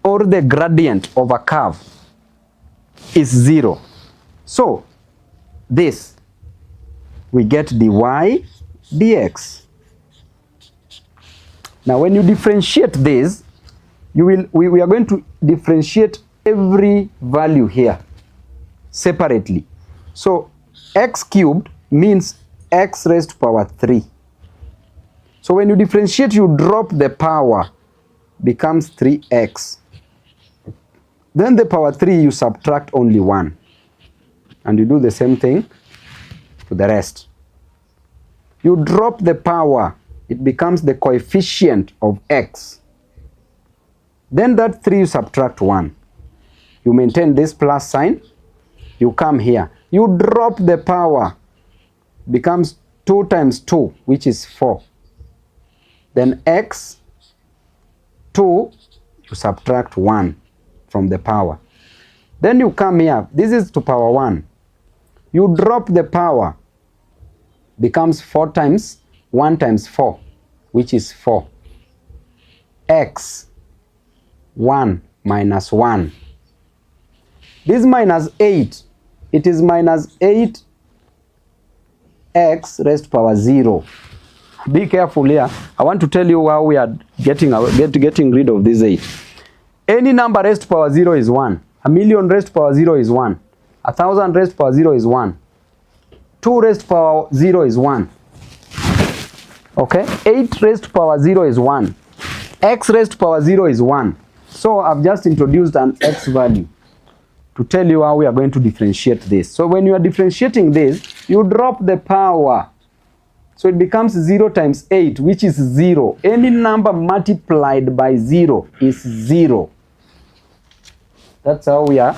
or the gradient of a curve is 0. So this, we get dy dx. Now when you differentiate this, we are going to differentiate every value here separately. So x cubed means x raised to power 3. So when you differentiate, you drop the power, becomes 3x. Then the power 3, you subtract only 1. And you do the same thing to the rest. You drop the power, it becomes the coefficient of x. Then that 3, you subtract 1. You maintain this plus sign. You come here. You drop the power, becomes 2 times 2, which is 4. Then x, 2, you subtract 1 from the power. Then you come here. This is to power 1. You drop the power, becomes 4 times 1 times 4, which is 4. X, 1 minus 1. This minus 8, it is minus 8x raised to power 0. Be careful here. I want to tell you how we are getting rid of this 8. Any number raised to power 0 is 1. A million raised to power 0 is 1. 1,000 raised to power 0 is 1. 2 raised to power 0 is 1. Okay? 8 raised to power 0 is 1. X raised to power 0 is 1. So I've just introduced an x value to tell you how we are going to differentiate this. So when you are differentiating this, you drop the power. So it becomes 0 times 8, which is 0. Any number multiplied by 0 is 0. That's how we are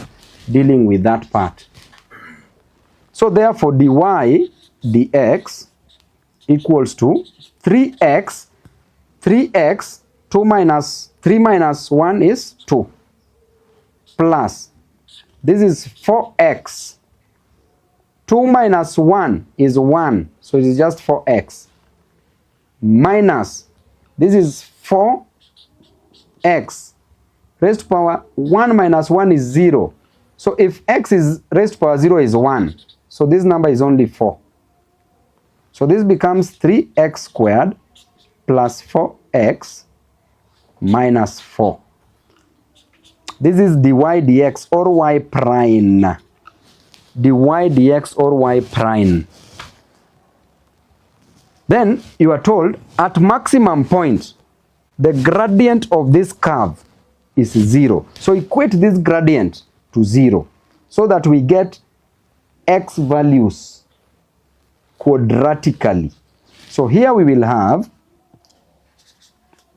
dealing with that part. So therefore, dy dx equals to 3x. 3x, 2 minus 3 minus 1 is 2. Plus, this is 4x. 2 minus 1 is 1. So it is just 4x. Minus, this is 4x. Raised to power 1 minus 1 is 0. So if x is raised to power 0 is 1. So this number is only 4. So this becomes 3x squared plus 4x minus 4. This is dy dx or y prime. Dy dx or y prime. Then you are told at maximum point, the gradient of this curve is 0. So equate this gradient to 0 so that we get x values quadratically. So here we will have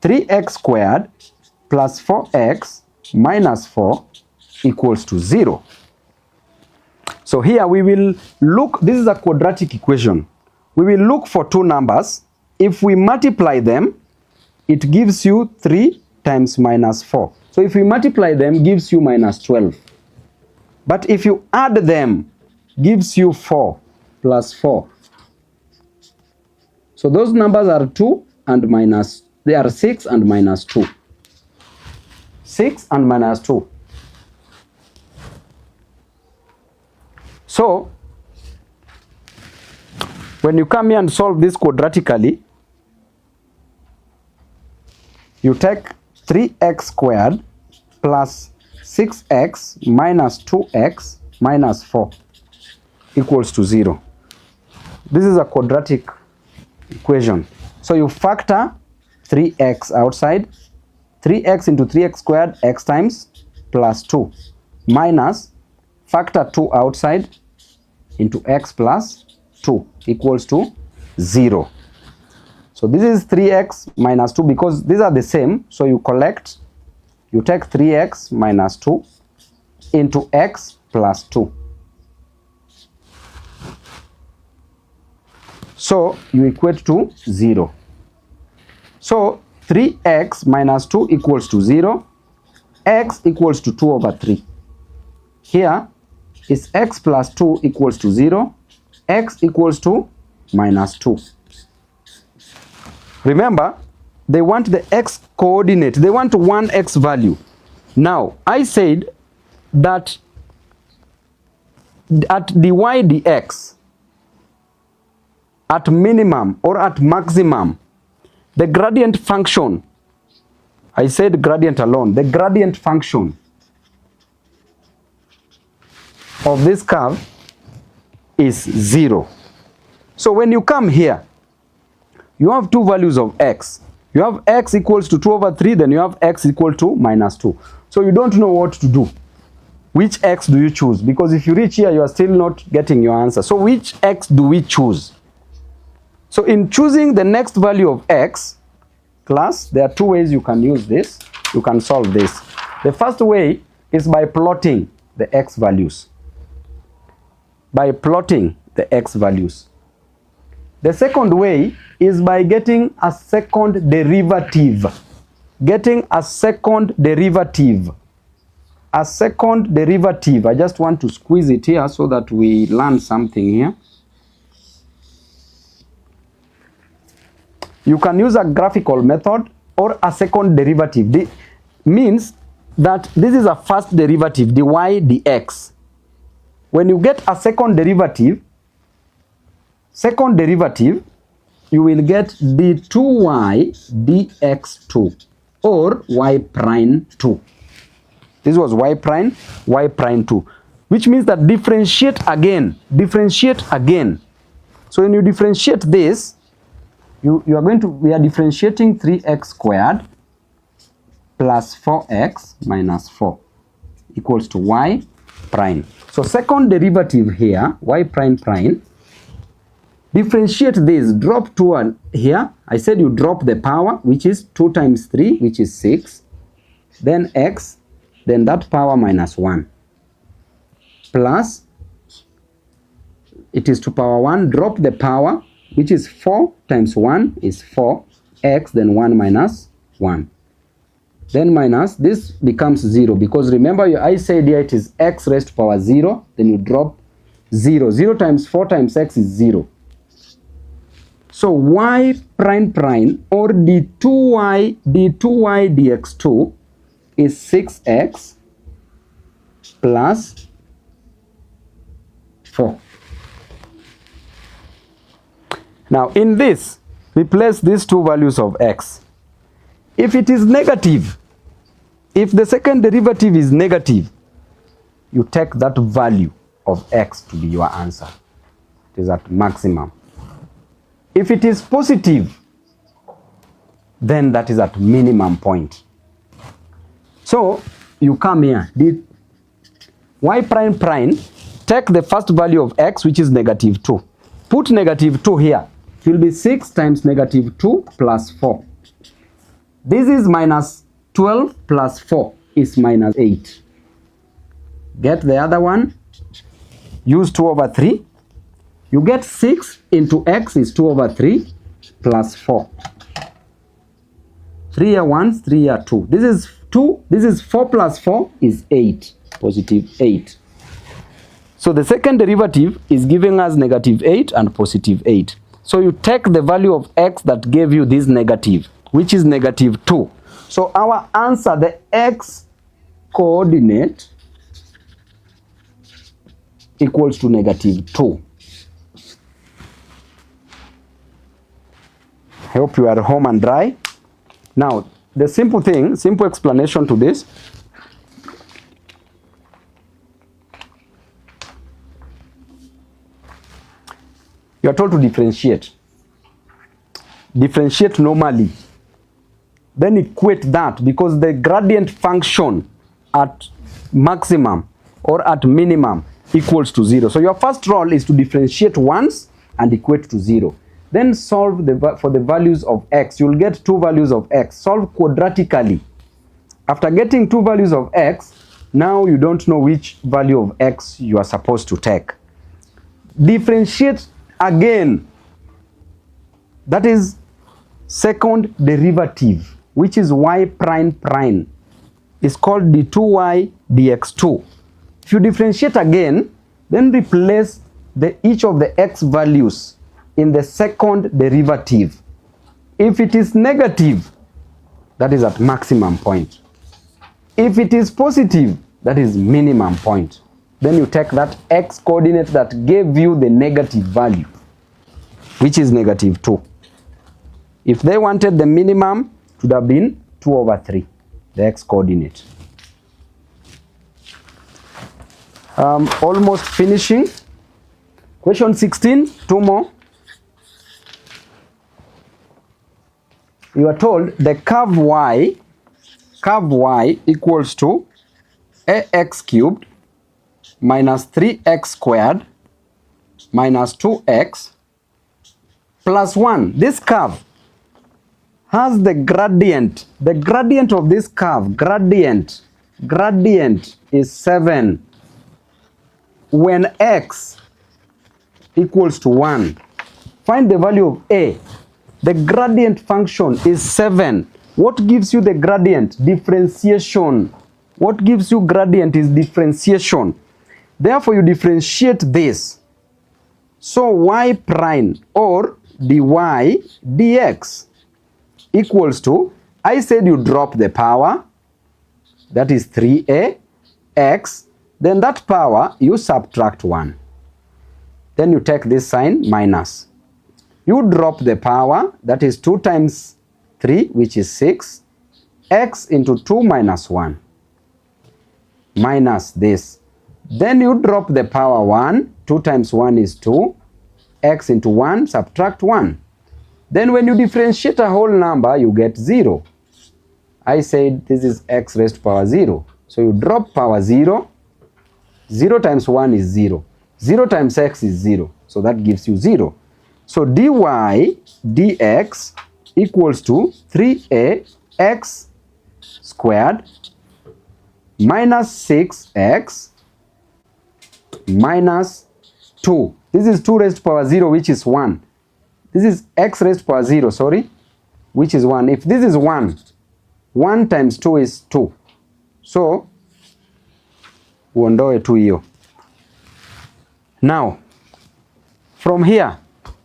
3x squared plus 4x minus 4 equals to 0. So here we will look, this is a quadratic equation. We will look for two numbers. If we multiply them, it gives you 3 times minus 4. So if we multiply them, gives you minus 12. But if you add them, gives you 4 plus 4. So those numbers are 2 and minus, they are 6 and minus 2. 6 and minus 2. So when you come here and solve this quadratically, you take 3x squared plus 6x minus 2x minus 4 equals to 0. This is a quadratic equation. So you factor 3x outside, 3x into 3x squared, x times, plus 2, minus factor 2 outside into x plus 2 equals to 0. So this is 3x minus 2 because these are the same. So you take 3x minus 2 into x plus 2. So you equate to 0. So 3x minus 2 equals to 0. X equals to 2 over 3. Here is x plus 2 equals to 0. X equals to minus 2. Remember, they want the x coordinate. They want one x value. Now, I said that at dy dx, at minimum or at maximum, the gradient function, I said gradient alone, the gradient function of this curve is 0. So when you come here, you have two values of x. You have x equals to 2 over 3, then you have x equal to minus 2. So you don't know what to do. Which x do you choose? Because if you reach here, you are still not getting your answer. So which x do we choose? So in choosing the next value of x, class, there are two ways you can use this. You can solve this. The first way is by plotting the x values. By plotting the x values. The second way is by getting a second derivative. Getting a second derivative. A second derivative. I just want to squeeze it here so that we learn something here. You can use a graphical method or a second derivative. This means that this is a first derivative, dy dx. When you get a second derivative, you will get d2y dx2 or y prime 2. This was y prime 2, which means that differentiate again. So when you differentiate this, we are differentiating 3x squared plus 4x minus 4 equals to y prime. So second derivative here, y prime, differentiate this, drop 2 here. I said you drop the power, which is 2 times 3, which is 6. Then x, then that power minus 1. Plus, it is to power 1, drop the power, which is 4 times 1 is 4, x, then 1 minus 1. Then minus, this becomes 0, because remember, I said here it is x raised to power 0, then you drop 0. 0 times 4 times x is 0. So y prime or d2y dx2 is 6x plus 4. Now in this, replace these two values of x. If it is negative, if the second derivative is negative, you take that value of x to be your answer. It is at maximum. If it is positive, then that is at minimum point. So you come here, y prime, take the first value of x, which is negative 2. Put negative 2 here. It will be 6 times negative 2 plus 4. This is minus 12 plus 4 is minus 8. Get the other one. Use 2 over 3. You get 6 into x is 2 over 3 plus 4. 3 here 1, 3 here 2. This is 2. This is 4 plus 4 is 8. Positive 8. So the second derivative is giving us negative 8 and positive 8. So you take the value of x that gave you this negative, which is negative 2. So our answer, the x coordinate, equals to negative 2. I hope you are home and dry. Now, the simple explanation to this. You are told to differentiate. Differentiate normally. then equate that, because the gradient function at maximum or at minimum equals to 0. So your first role is to differentiate once and equate to 0. Then solve for the values of x. You'll get two values of x. Solve quadratically. After getting two values of x, now you don't know which value of x you are supposed to take. Differentiate again. That is second derivative, which is y prime prime. It's called d2y dx2. If you differentiate again, then replace each of the x values in the second derivative. If it is negative, that is at maximum point. If it is positive, that is minimum point. Then you take that x coordinate that gave you the negative value, which is -2. If they wanted the minimum, it would have been 2/3, the x coordinate. Almost finishing. Question 16, two more. You are told the curve y equals to ax cubed minus 3x squared minus 2x plus 1. This curve has the gradient. The gradient of this curve, gradient is 7 when x equals to 1. Find the value of a. The gradient function is 7. What gives you the gradient? Differentiation. What gives you gradient is differentiation. Therefore, you differentiate this. So y prime or dy dx equals to, I said you drop the power, that is 3a x, then that power you subtract 1. Then you take this sign minus. You drop the power, that is 2 times 3, which is 6, x into 2 minus 1, minus this. Then you drop the power 1, 2 times 1 is 2, x into 1, subtract 1. Then when you differentiate a whole number, you get 0. I said this is x raised to power 0. So you drop power 0, 0 times 1 is 0, 0 times x is 0, so that gives you 0. So dy dx equals to 3ax squared minus 6x minus 2. This is 2 raised to power 0, which is 1. This is x raised to power 0, sorry, which is 1. If this is 1, 1 times 2 is 2. So, uondoe 2 hiyo. Now, from here,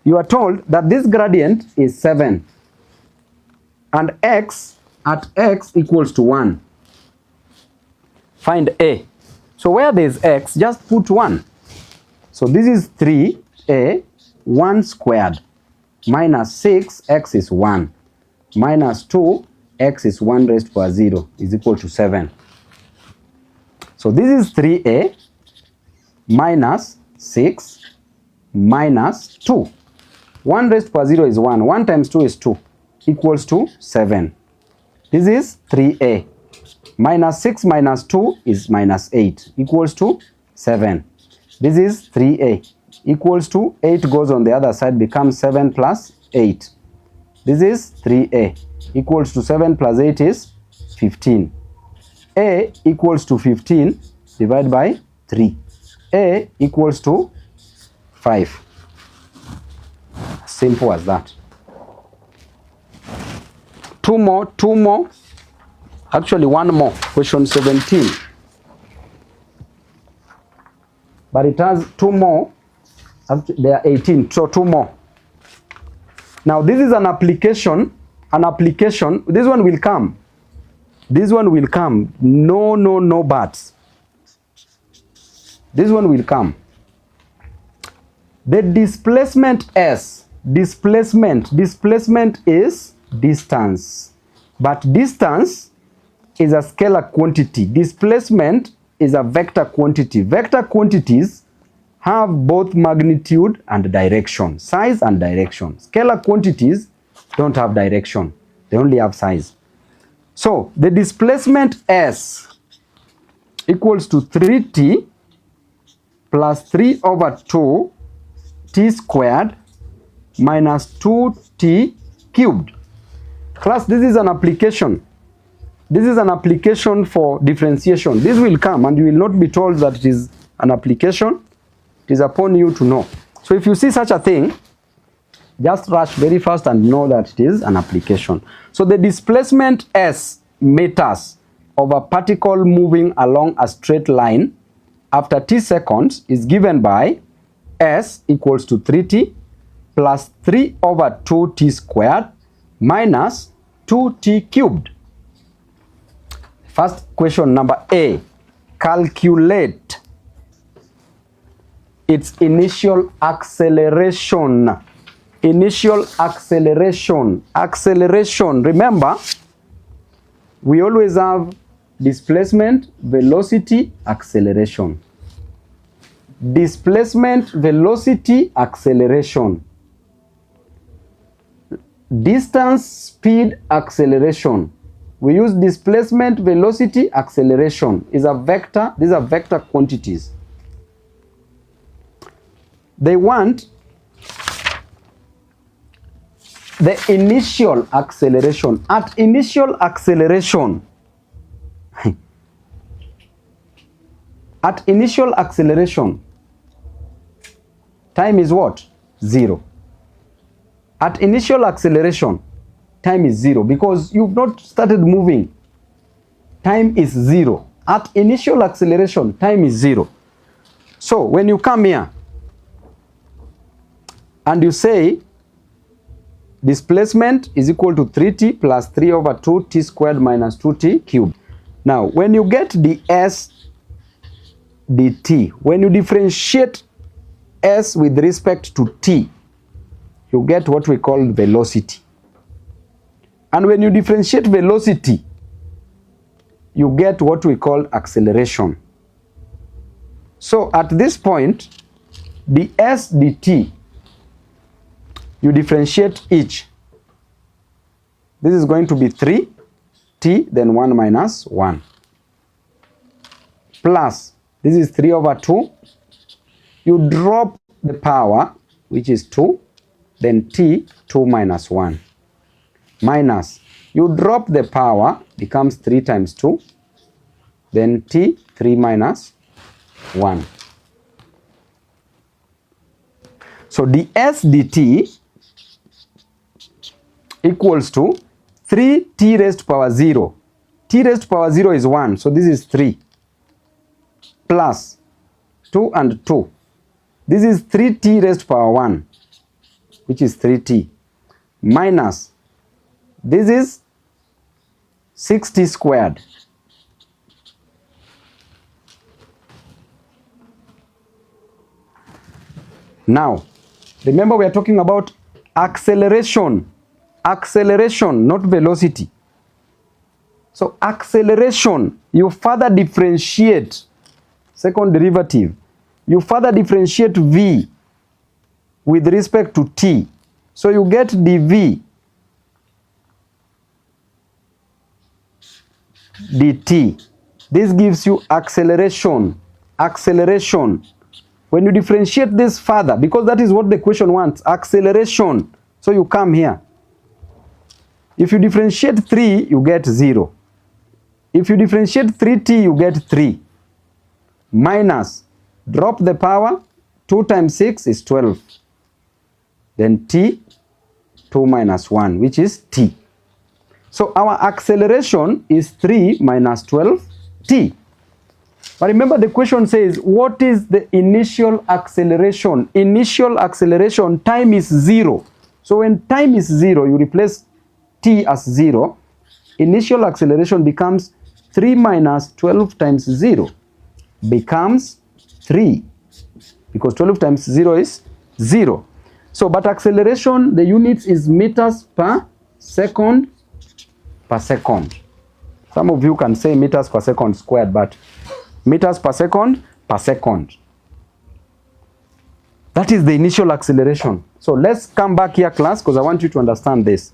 you are told that this gradient is 7 and x at x equals to 1. Find a. So where there is x, just put 1. So this is 3a, 1 squared, minus 6, x is 1, minus 2, x is 1 raised to power 0, is equal to 7. So this is 3a minus 6 minus 2. 1 raised to power 0 is 1. 1 times 2 is 2, equals to 7. This is 3a. Minus 6 minus 2 is minus 8, equals to 7. This is 3a, equals to 8 goes on the other side, becomes 7 plus 8. This is 3a, equals to 7 plus 8 is 15. A equals to 15 divided by 3. A equals to 5. Simple as that. Two more. Actually, one more. Question 17. But it has 2 more. There are 18, so 2 more. Now, this is an application. This one will come. No buts. This one will come. The displacement S. Displacement is distance. But distance is a scalar quantity. Displacement is a vector quantity. Vector quantities have both magnitude and direction, size and direction. Scalar quantities don't have direction, they only have size. So the displacement s equals to 3t plus 3 over 2 t squared minus 2t cubed. Class, this is an application. This is an application for differentiation. This will come and you will not be told that it is an application. It is upon you to know. So if you see such a thing, just rush very fast and know that it is an application. So the displacement s meters of a particle moving along a straight line after t seconds is given by s equals to 3t plus 3 over 2t squared minus 2t cubed. First question, number A. Calculate its initial acceleration. Initial acceleration. Acceleration. Remember, we always have displacement, velocity, acceleration. Displacement, velocity, acceleration. Distance, speed, acceleration. We use displacement, velocity, acceleration. Is a vector. These are vector quantities. They want the initial acceleration. At initial acceleration, at initial acceleration, time is what? 0. At initial acceleration, time is 0 because you've not started moving. Time is 0. At initial acceleration, time is 0. So when you come here and you say displacement is equal to 3t plus 3 over 2t squared minus 2t cubed. Now, when you get the s dt, when you differentiate s with respect to t, you get what we call velocity. And when you differentiate velocity, you get what we call acceleration. So at this point, the s dt, you differentiate each. This is going to be 3t, then 1 minus 1. Plus, this is 3 over 2. You drop the power, which is 2, then t, 2 minus 1. Minus, you drop the power, becomes 3 times 2, then t, 3 minus 1. So the s dt equals to 3t raised to power 0. T raised to power 0 is 1, so this is 3. Plus 2 and 2. This is 3t raised to power 1, which is 3t. Minus, this is 6t squared. Now, remember we are talking about acceleration. Acceleration, not velocity. So acceleration, you further differentiate second derivative. You further differentiate v with respect to t. So you get dv dt. This gives you acceleration. Acceleration. When you differentiate this further, because that is what the question wants, acceleration. So you come here. If you differentiate 3, you get 0. If you differentiate 3t, you get 3. Minus, drop the power, 2 times 6 is 12. Then t, 2 minus 1, which is t. So our acceleration is 3 minus 12t. But remember the question says, what is the initial acceleration? Initial acceleration, time is 0. So when time is 0, you replace t as 0. Initial acceleration becomes 3 minus 12 times 0. Becomes 3. Because 12 times 0 is 0. So, but acceleration, the units is meters per second per second. Some of you can say meters per second squared, but meters per second per second. That is the initial acceleration. So let's come back here, class, because I want you to understand this.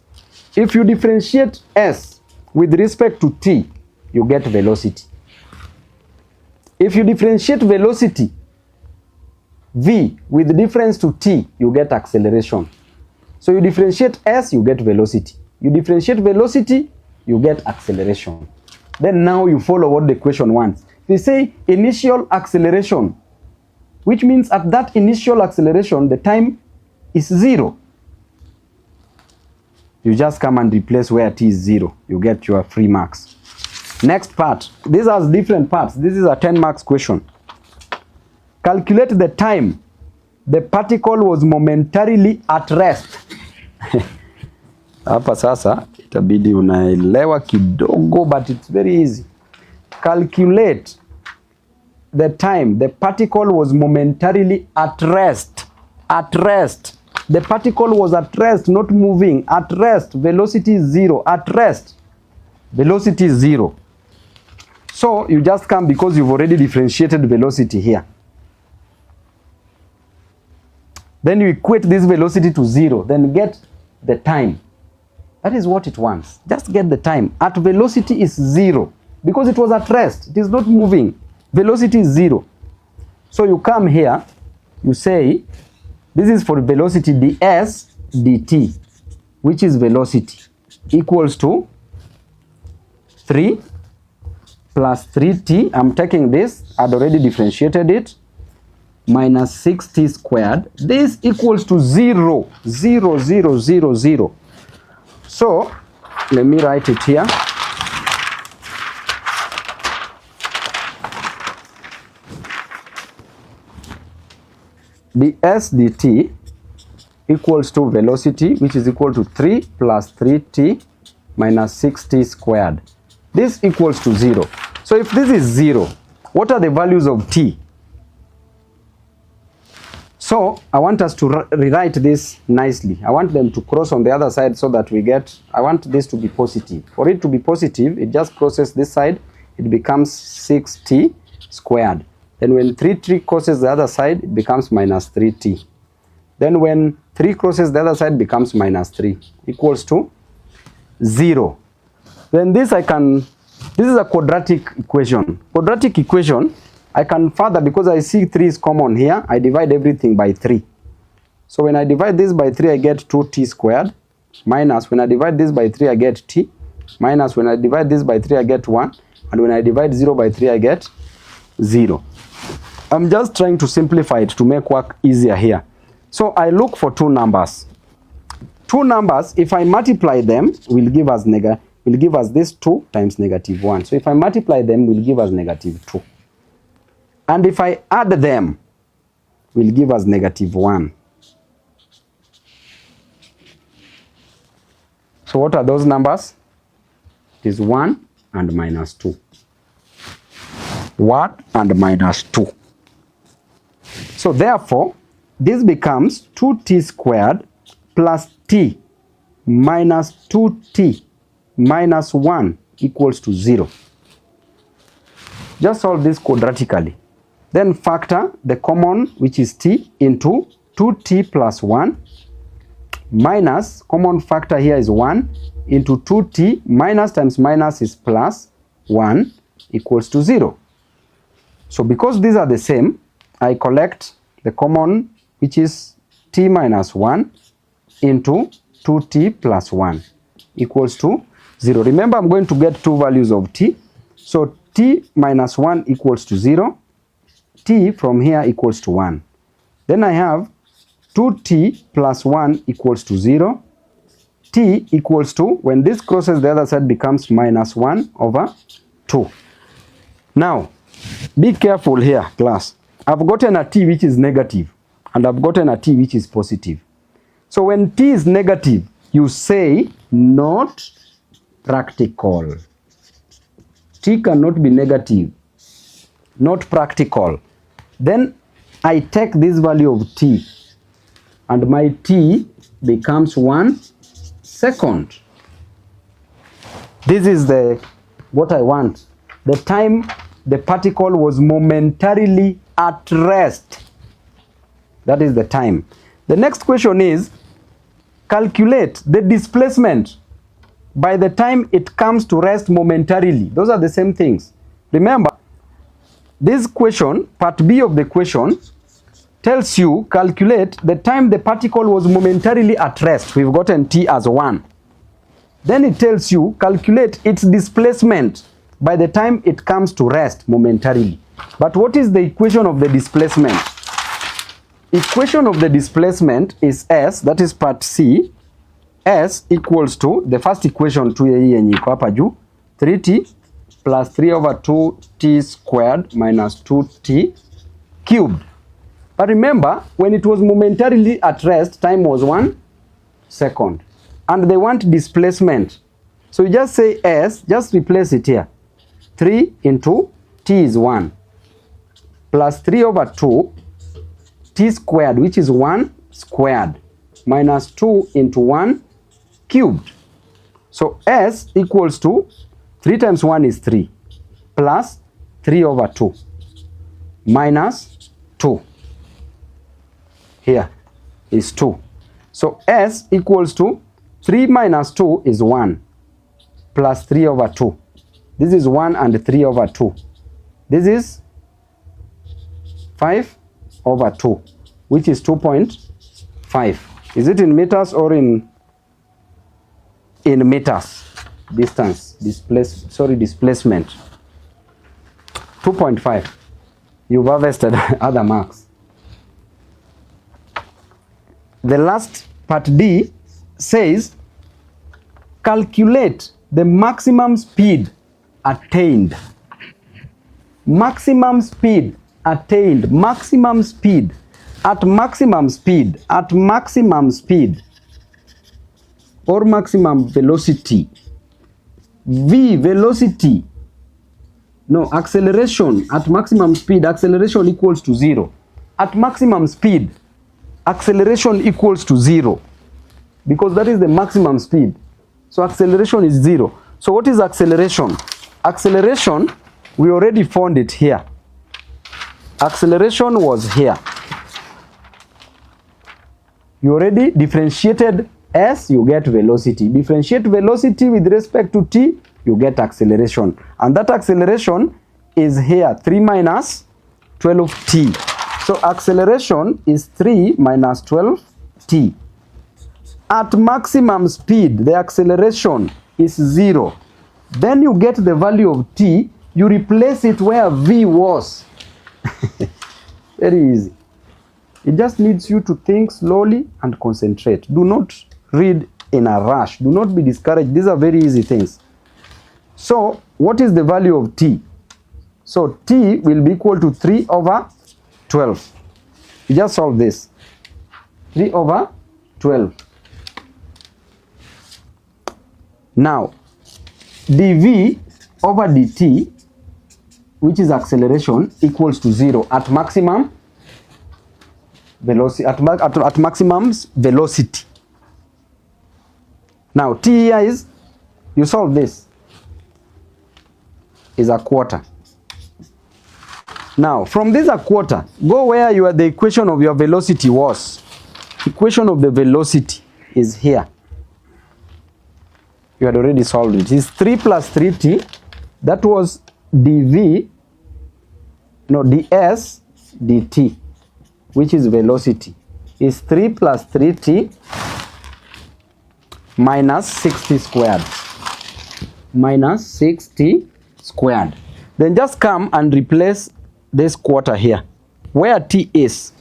If you differentiate s with respect to t, you get velocity. If you differentiate velocity v with difference to t, you get acceleration. So you differentiate s, you get velocity. You differentiate velocity, you get acceleration. Then now you follow what the equation wants. They say initial acceleration, which means at that initial acceleration, the time is 0. You just come and replace where t is 0. You get your free marks. Next part. These are different parts. This is a 10 marks question. Calculate the time the particle was momentarily at rest. Hapa sasa itabidi unaelewa kidogo, but it's very easy. Calculate the time the particle was momentarily at rest. At rest. The particle was at rest, not moving. At rest. Velocity is 0. At rest. Velocity is 0. So you just come because you've already differentiated velocity here. Then you equate this velocity to 0. Then get the time. That is what it wants. Just get the time. At velocity is 0. Because it was at rest. It is not moving. Velocity is 0. So you come here. You say, this is for velocity ds dt, which is velocity, equals to 3 plus 3t. I'm taking this. I'd already differentiated it. Minus 6t squared. This equals to 0. 0, 0, 0, 0. So, let me write it here. ds dt equals to velocity, which is equal to 3 plus 3t minus 6t squared. This equals to 0. So if this is 0, what are the values of t? So I want us to rewrite this nicely. I want them to cross on the other side so that we get, I want this to be positive. For it to be positive, it just crosses this side. It becomes 6t squared. Then when 3 crosses the other side, it becomes minus 3t. Then when 3 crosses the other side, it becomes minus 3, equals to 0. Then this this is a quadratic equation. Quadratic equation, I can further, because I see 3 is common here, I divide everything by 3. So when I divide this by 3, I get 2t squared, minus when I divide this by 3, I get t, minus when I divide this by 3, I get 1, and when I divide 0 by 3, I get 0. I'm just trying to simplify it to make work easier here. So I look for two numbers. Two numbers, if I multiply them, will give us this 2 times negative 1. So if I multiply them, will give us negative 2. And if I add them, will give us negative 1. So what are those numbers? It is 1 and minus 2. 1 and minus 2. So therefore, this becomes 2t squared plus t minus 2t minus 1 equals to 0. Just solve this quadratically. Then factor the common, which is t, into 2t plus 1 minus, common factor here is 1, into 2t minus times minus is plus 1 equals to 0. So because these are the same, I collect the common, which is t minus 1 into 2t plus 1 equals to 0. Remember, I'm going to get two values of t. So t minus 1 equals to 0. T from here equals to 1. Then I have 2t plus 1 equals to 0. T equals to, when this crosses the other side, becomes minus 1 over 2. Now, be careful here, class. I've gotten a t which is negative, and I've gotten a t which is positive. So when t is negative, you say not practical. T cannot be negative, not practical. Then I take this value of t, and my t becomes 1 second. This is what I want. The time the particle was momentarily at rest. That is the time. The next question is, calculate the displacement by the time it comes to rest momentarily. Those are the same things. Remember, this question, part B of the question, tells you calculate the time the particle was momentarily at rest. We've gotten t as 1. Then it tells you calculate its displacement by the time it comes to rest momentarily. But what is the equation of the displacement? Equation of the displacement is S, that is part C. S equals to, the first equation to yenye iko hapa juu, 3t plus 3 over 2t squared minus 2t cubed. But remember, when it was momentarily at rest, time was 1 second. And they want displacement. So you just say S, just replace it here. 3 into t is 1. Plus 3 over 2 t squared, which is 1 squared. Minus 2 into 1 cubed. So S equals to 3 times 1 is 3. Plus 3 over 2. Minus 2. Here is 2. So S equals to 3 minus 2 is 1. Plus 3 over 2. This is 1 and 3 over 2. This is 5 over 2, which is 2.5. Is it in meters or in meters? Distance, displacement. 2.5. You've harvested other marks. The last part D says calculate the maximum speed attained. Maximum speed attained. Maximum speed. At maximum speed. At maximum speed. Or maximum velocity. V, velocity. No, acceleration. At maximum speed, acceleration equals to 0. At maximum speed, acceleration equals to 0. Because that is the maximum speed. So acceleration is 0. So what is acceleration? Acceleration, we already found it here. Acceleration was here. You already differentiated S, you get velocity. Differentiate velocity with respect to t, you get acceleration. And that acceleration is here, 3 minus 12t. So acceleration is 3 minus 12t. At maximum speed, the acceleration is 0. Then you get the value of t, you replace it where v was. Very easy. It just needs you to think slowly and concentrate. Do not read in a rush. Do not be discouraged. These are very easy things. So, what is the value of t? So, t will be equal to 3 over 12. You just solve this. 3 over 12. Now, dv over dt, which is acceleration, equals to 0 at maximum velocity. At maximum velocity. Now, t here is, you solve this, is a quarter. Now, from this a quarter, go where the equation of your velocity was. Equation of the velocity is here. You had already solved it. It's 3 plus 3t. That was dv, no, ds dt, which is velocity. Is 3 plus 3t minus 60 squared. Minus 60 squared. Then just come and replace this quarter here. Where t is,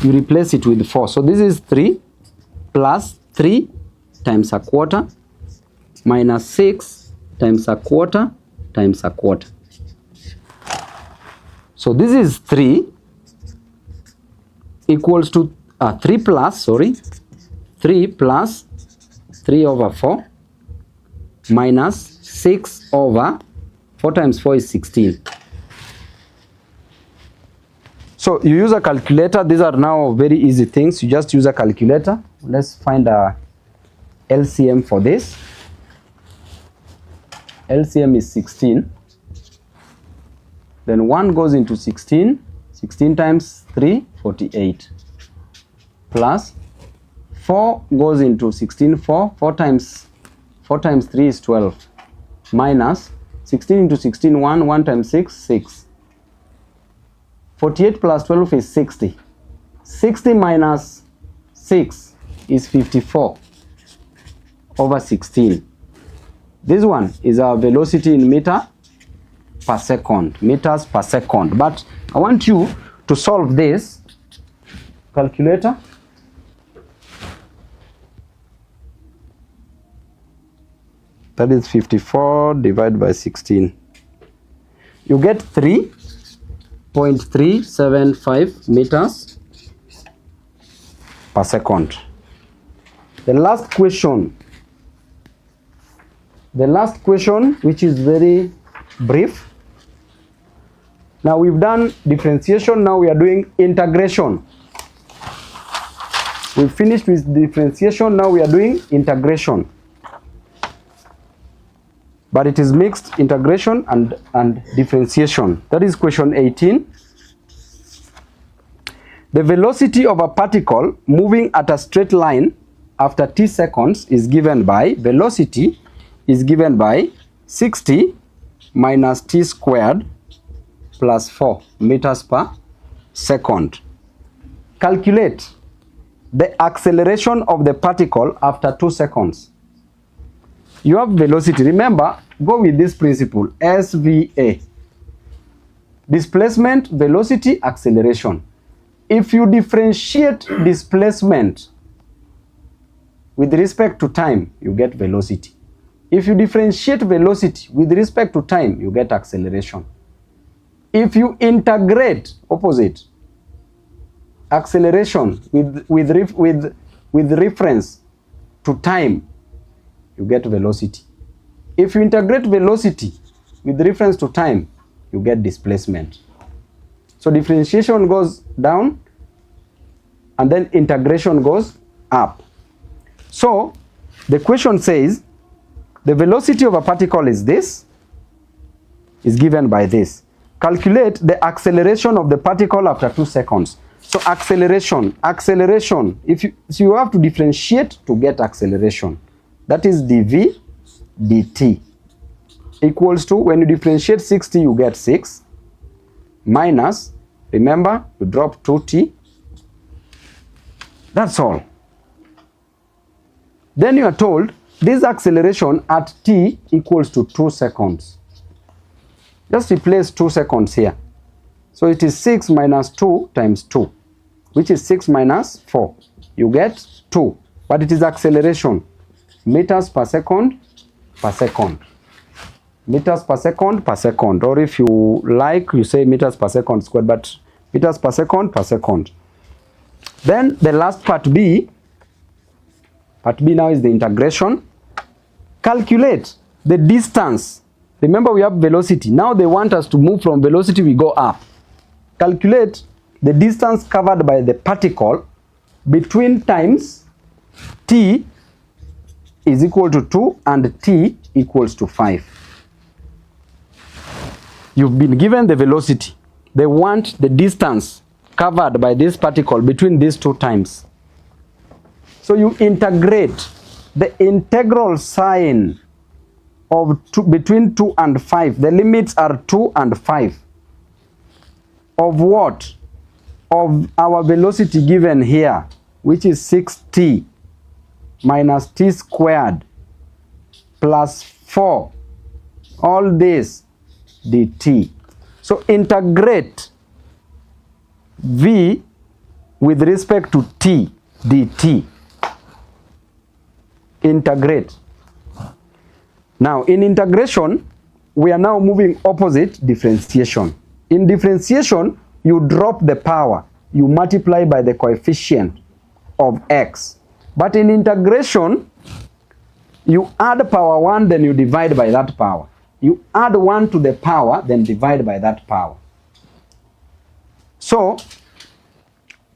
you replace it with 4. So this is 3 plus 3 times a quarter minus 6 times a quarter times a quarter. So this is 3 equals to 3 plus 3 over 4 minus 6 over 4 times 4 is 16. So you use a calculator. These are now very easy things. You just use a calculator. Let's find a LCM for this. LCM is 16. Then 1 goes into 16. 16 times 3, 48. Plus 4 goes into 16, 4. 4 times 4 times 3 is 12. Minus 16 into 16, 1. 1 times 6, 6. 48 plus 12 is 60. 60 minus 6 is 54 over 16. This one is our velocity in meter per second, meters per second. But I want you to solve this. Calculator. That is 54 divided by 16. You get 3.375 meters per second. The last question, which is very brief. Now we've done differentiation, now we are doing integration. We've finished with differentiation, now we are doing integration. But it is mixed integration and differentiation. That is question 18. The velocity of a particle moving at a straight line after t seconds is given by, velocity is given by 60 minus t squared plus 4 meters per second. Calculate the acceleration of the particle after 2 seconds. You have velocity. Remember, go with this principle, SVA. Displacement, velocity, acceleration. If you differentiate displacement with respect to time, you get velocity. If you differentiate velocity with respect to time, you get acceleration. If you integrate opposite acceleration with reference to time, you get velocity. If you integrate velocity with reference to time, you get displacement. So differentiation goes down and then integration goes up. So the question says the velocity of a particle is this, is given by this. Calculate the acceleration of the particle after 2 seconds. So acceleration, if you have to differentiate to get acceleration. That is dv dt equals to, when you differentiate 60, you get 6 minus, remember, you drop 2t. That's all. Then you are told this acceleration at t equals to 2 seconds. Just replace 2 seconds here. So it is 6 minus 2 times 2, which is 6 minus 4. You get 2, but it is acceleration. Meters per second per second. Meters per second per second. Or if you like, you say meters per second squared, but meters per second per second. Then the last part B. Part B now is the integration. Calculate the distance. Remember, we have velocity. Now they want us to move from velocity, we go up. Calculate the distance covered by the particle between times t is equal to 2 and t equals to 5. You've been given the velocity. They want the distance covered by this particle between these two times. So you integrate the integral sign of between 2 and 5. The limits are 2 and 5. Of what? Of our velocity given here, which is 6t minus t squared plus 4. All this dt. So integrate v with respect to t dt. Integrate. Now in integration, we are now moving opposite differentiation. In differentiation, you drop the power, you multiply by the coefficient of x. But in integration, you add power 1, then you divide by that power. You add 1 to the power, then divide by that power. So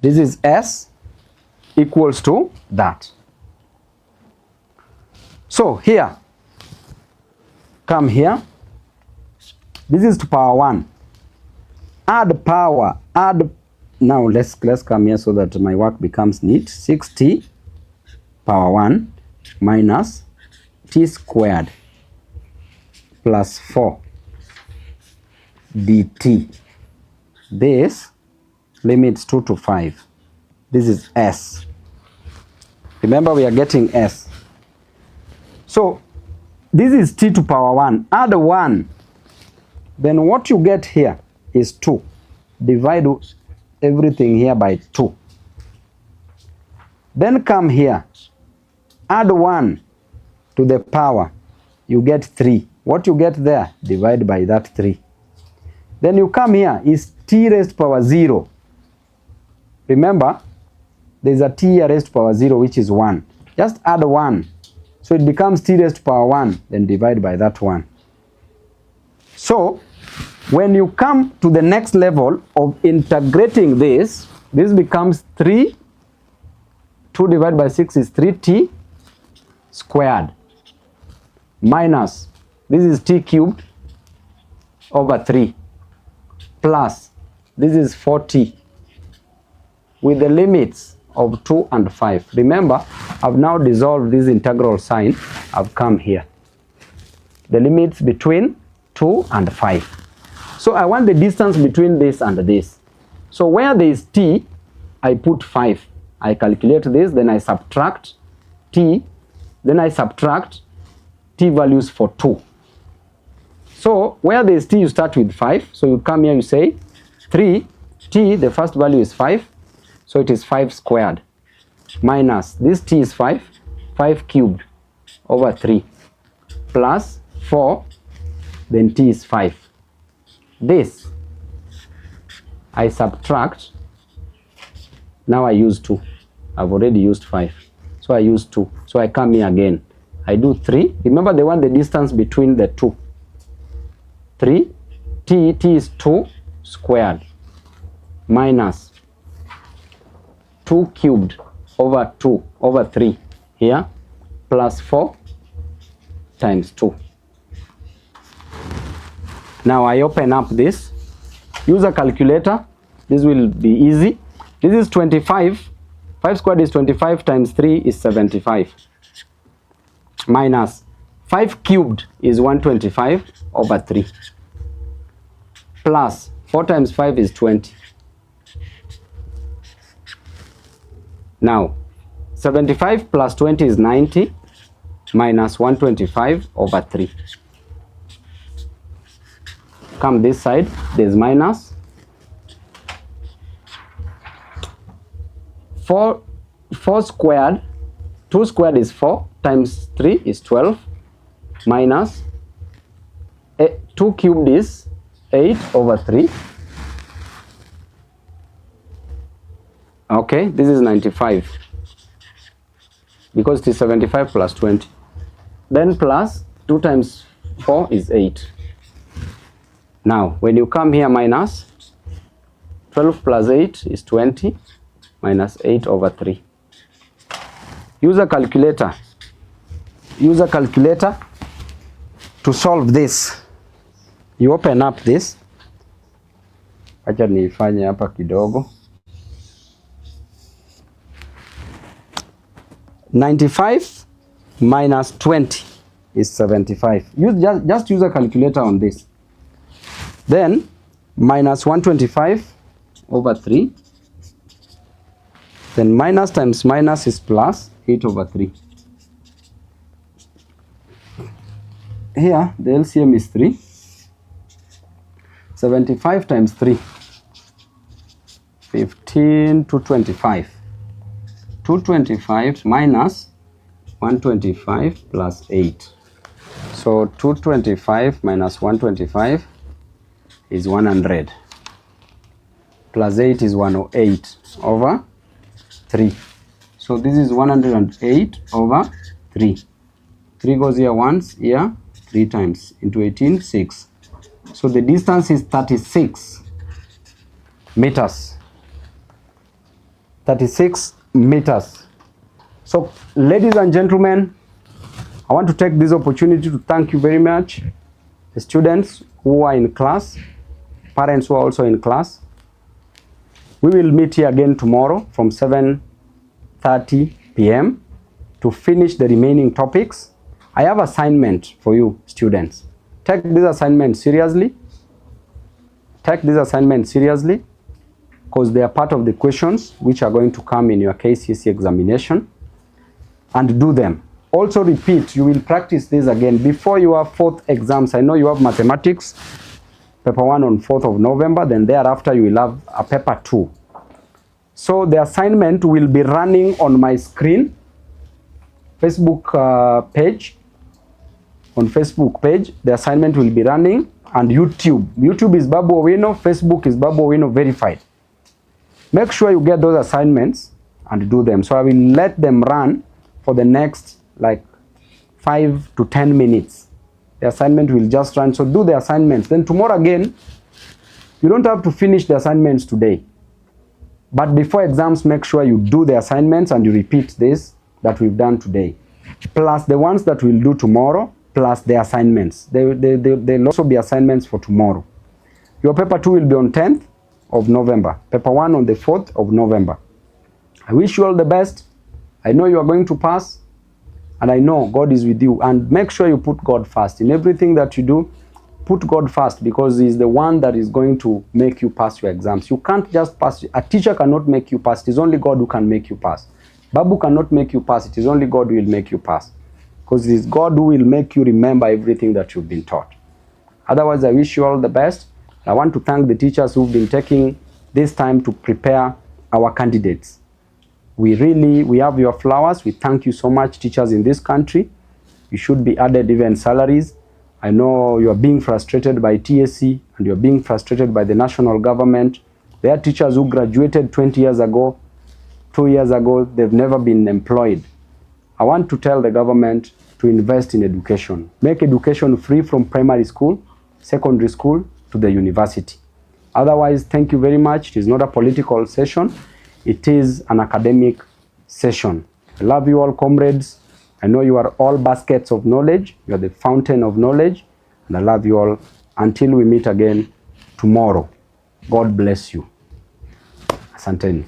this is s equals to that. So here, come here. This is to power 1. Add power, add. Now let's come here so that my work becomes neat. 6t power 1 minus t squared plus 4 dt. This limits 2 to 5. This is s. Remember, we are getting s. So this is t to power 1. Add 1. Then what you get here is 2. Divide everything here by 2. Then come here. Add 1 to the power. You get 3. What you get there, divide by that 3. Then you come here, is t raised to power 0. Remember, there is a t raised to power 0, which is 1. Just add 1. So it becomes t raised to power 1, then divide by that 1. So when you come to the next level of integrating this, this becomes 3. 2 divided by 6 is 3t squared minus, this is t cubed over 3 plus, this is 4t with the limits of 2 and 5. Remember, I've now dissolved this integral sign. I've come here. The limits between 2 and 5. So I want the distance between this and this. So where there is t, I put 5. I calculate this, then I subtract t, then I subtract t values for 2. So where there is t, you start with 5. So you come here, you say 3, t, the first value is 5. So it is 5 squared minus, this t is 5, 5 cubed over 3 plus 4, then t is 5. This I subtract, now I use 2. I've already used 5. So I use 2. So I come here again. I do 3. Remember, they want the distance between the 2. 3. T is 2 squared minus 2 cubed over 2 over 3 here plus 4 times 2. Now I open up this. Use a calculator. This will be easy. This is 25. 5 squared is 25 times 3 is 75. Minus 5 cubed is 125 over 3. Plus 4 times 5 is 20. Now 75 plus 20 is 90 minus 125 over 3. Come this side, there's minus 4 squared, 2 squared is 4 times 3 is 12 minus 2 cubed is 8 over 3. Okay, this is 95 because it is 75 plus 20. Then plus 2 times 4 is 8. Now when you come here, minus 12 plus 8 is 20 minus 8 over 3. Use a calculator. Use a calculator to solve this. You open up this. Acha nifanye hapa kidogo. 95 minus 20 is 75. Just use a calculator on this. Then minus 125 over 3. Then minus times minus is plus 8 over 3. Here the LCM is 3. 75 times 3. 15 to 25. 225 minus 125 plus 8. So 225 minus 125 is 100. Plus 8 is 108 over 3. So this is 108 over 3. 3 goes here once, here 3 times into 18, 6. So the distance is 36 meters. 36 meters. So ladies and gentlemen, I want to take this opportunity to thank you very much, the students who are in class, parents who are also in class. We will meet here again tomorrow from 7:30 p.m. to finish the remaining topics. I have assignment for you students. Take this assignment seriously. Take this assignment seriously because they are part of the questions which are going to come in your KCSE examination, and do them. Also repeat, you will practice this again before your fourth exams. I know you have mathematics, paper 1 on 4th of November, then thereafter you will have a paper 2. So the assignment will be running on my screen, Facebook page. On Facebook page, the assignment will be running, and YouTube. YouTube is Babu Owino, Facebook is Babu Owino verified. Make sure you get those assignments and do them. So I will let them run for the next like 5 to 10 minutes. The assignment will just run. So do the assignments. Then tomorrow again, you don't have to finish the assignments today. But before exams, make sure you do the assignments and you repeat this that we've done today. Plus the ones that we'll do tomorrow, plus the assignments. There'll also be assignments for tomorrow. Your paper 2 will be on 10th of November. Paper 1 on the 4th of November. I wish you all the best. I know you are going to pass, and I know God is with you. And make sure you put God first. In everything that you do, put God first, because He is the one that is going to make you pass your exams. You can't just pass. A teacher cannot make you pass. It is only God who can make you pass. Babu cannot make you pass. It is only God who will make you pass. Because it is God who will make you remember everything that you've been taught. Otherwise, I wish you all the best. I want to thank the teachers who've been taking this time to prepare our candidates. We have your flowers. We thank you so much, teachers in this country. You should be added even salaries. I know you are being frustrated by TSC and you are being frustrated by the national government. There are teachers who graduated 20 years ago, 2 years ago, they've never been employed. I want to tell the government to invest in education. Make education free from primary school, secondary school to the university. Otherwise, thank you very much. It is not a political session. It is an academic session. I love you all, comrades. I know you are all baskets of knowledge. You are the fountain of knowledge. And I love you all. Until we meet again tomorrow. God bless you. Asanteni.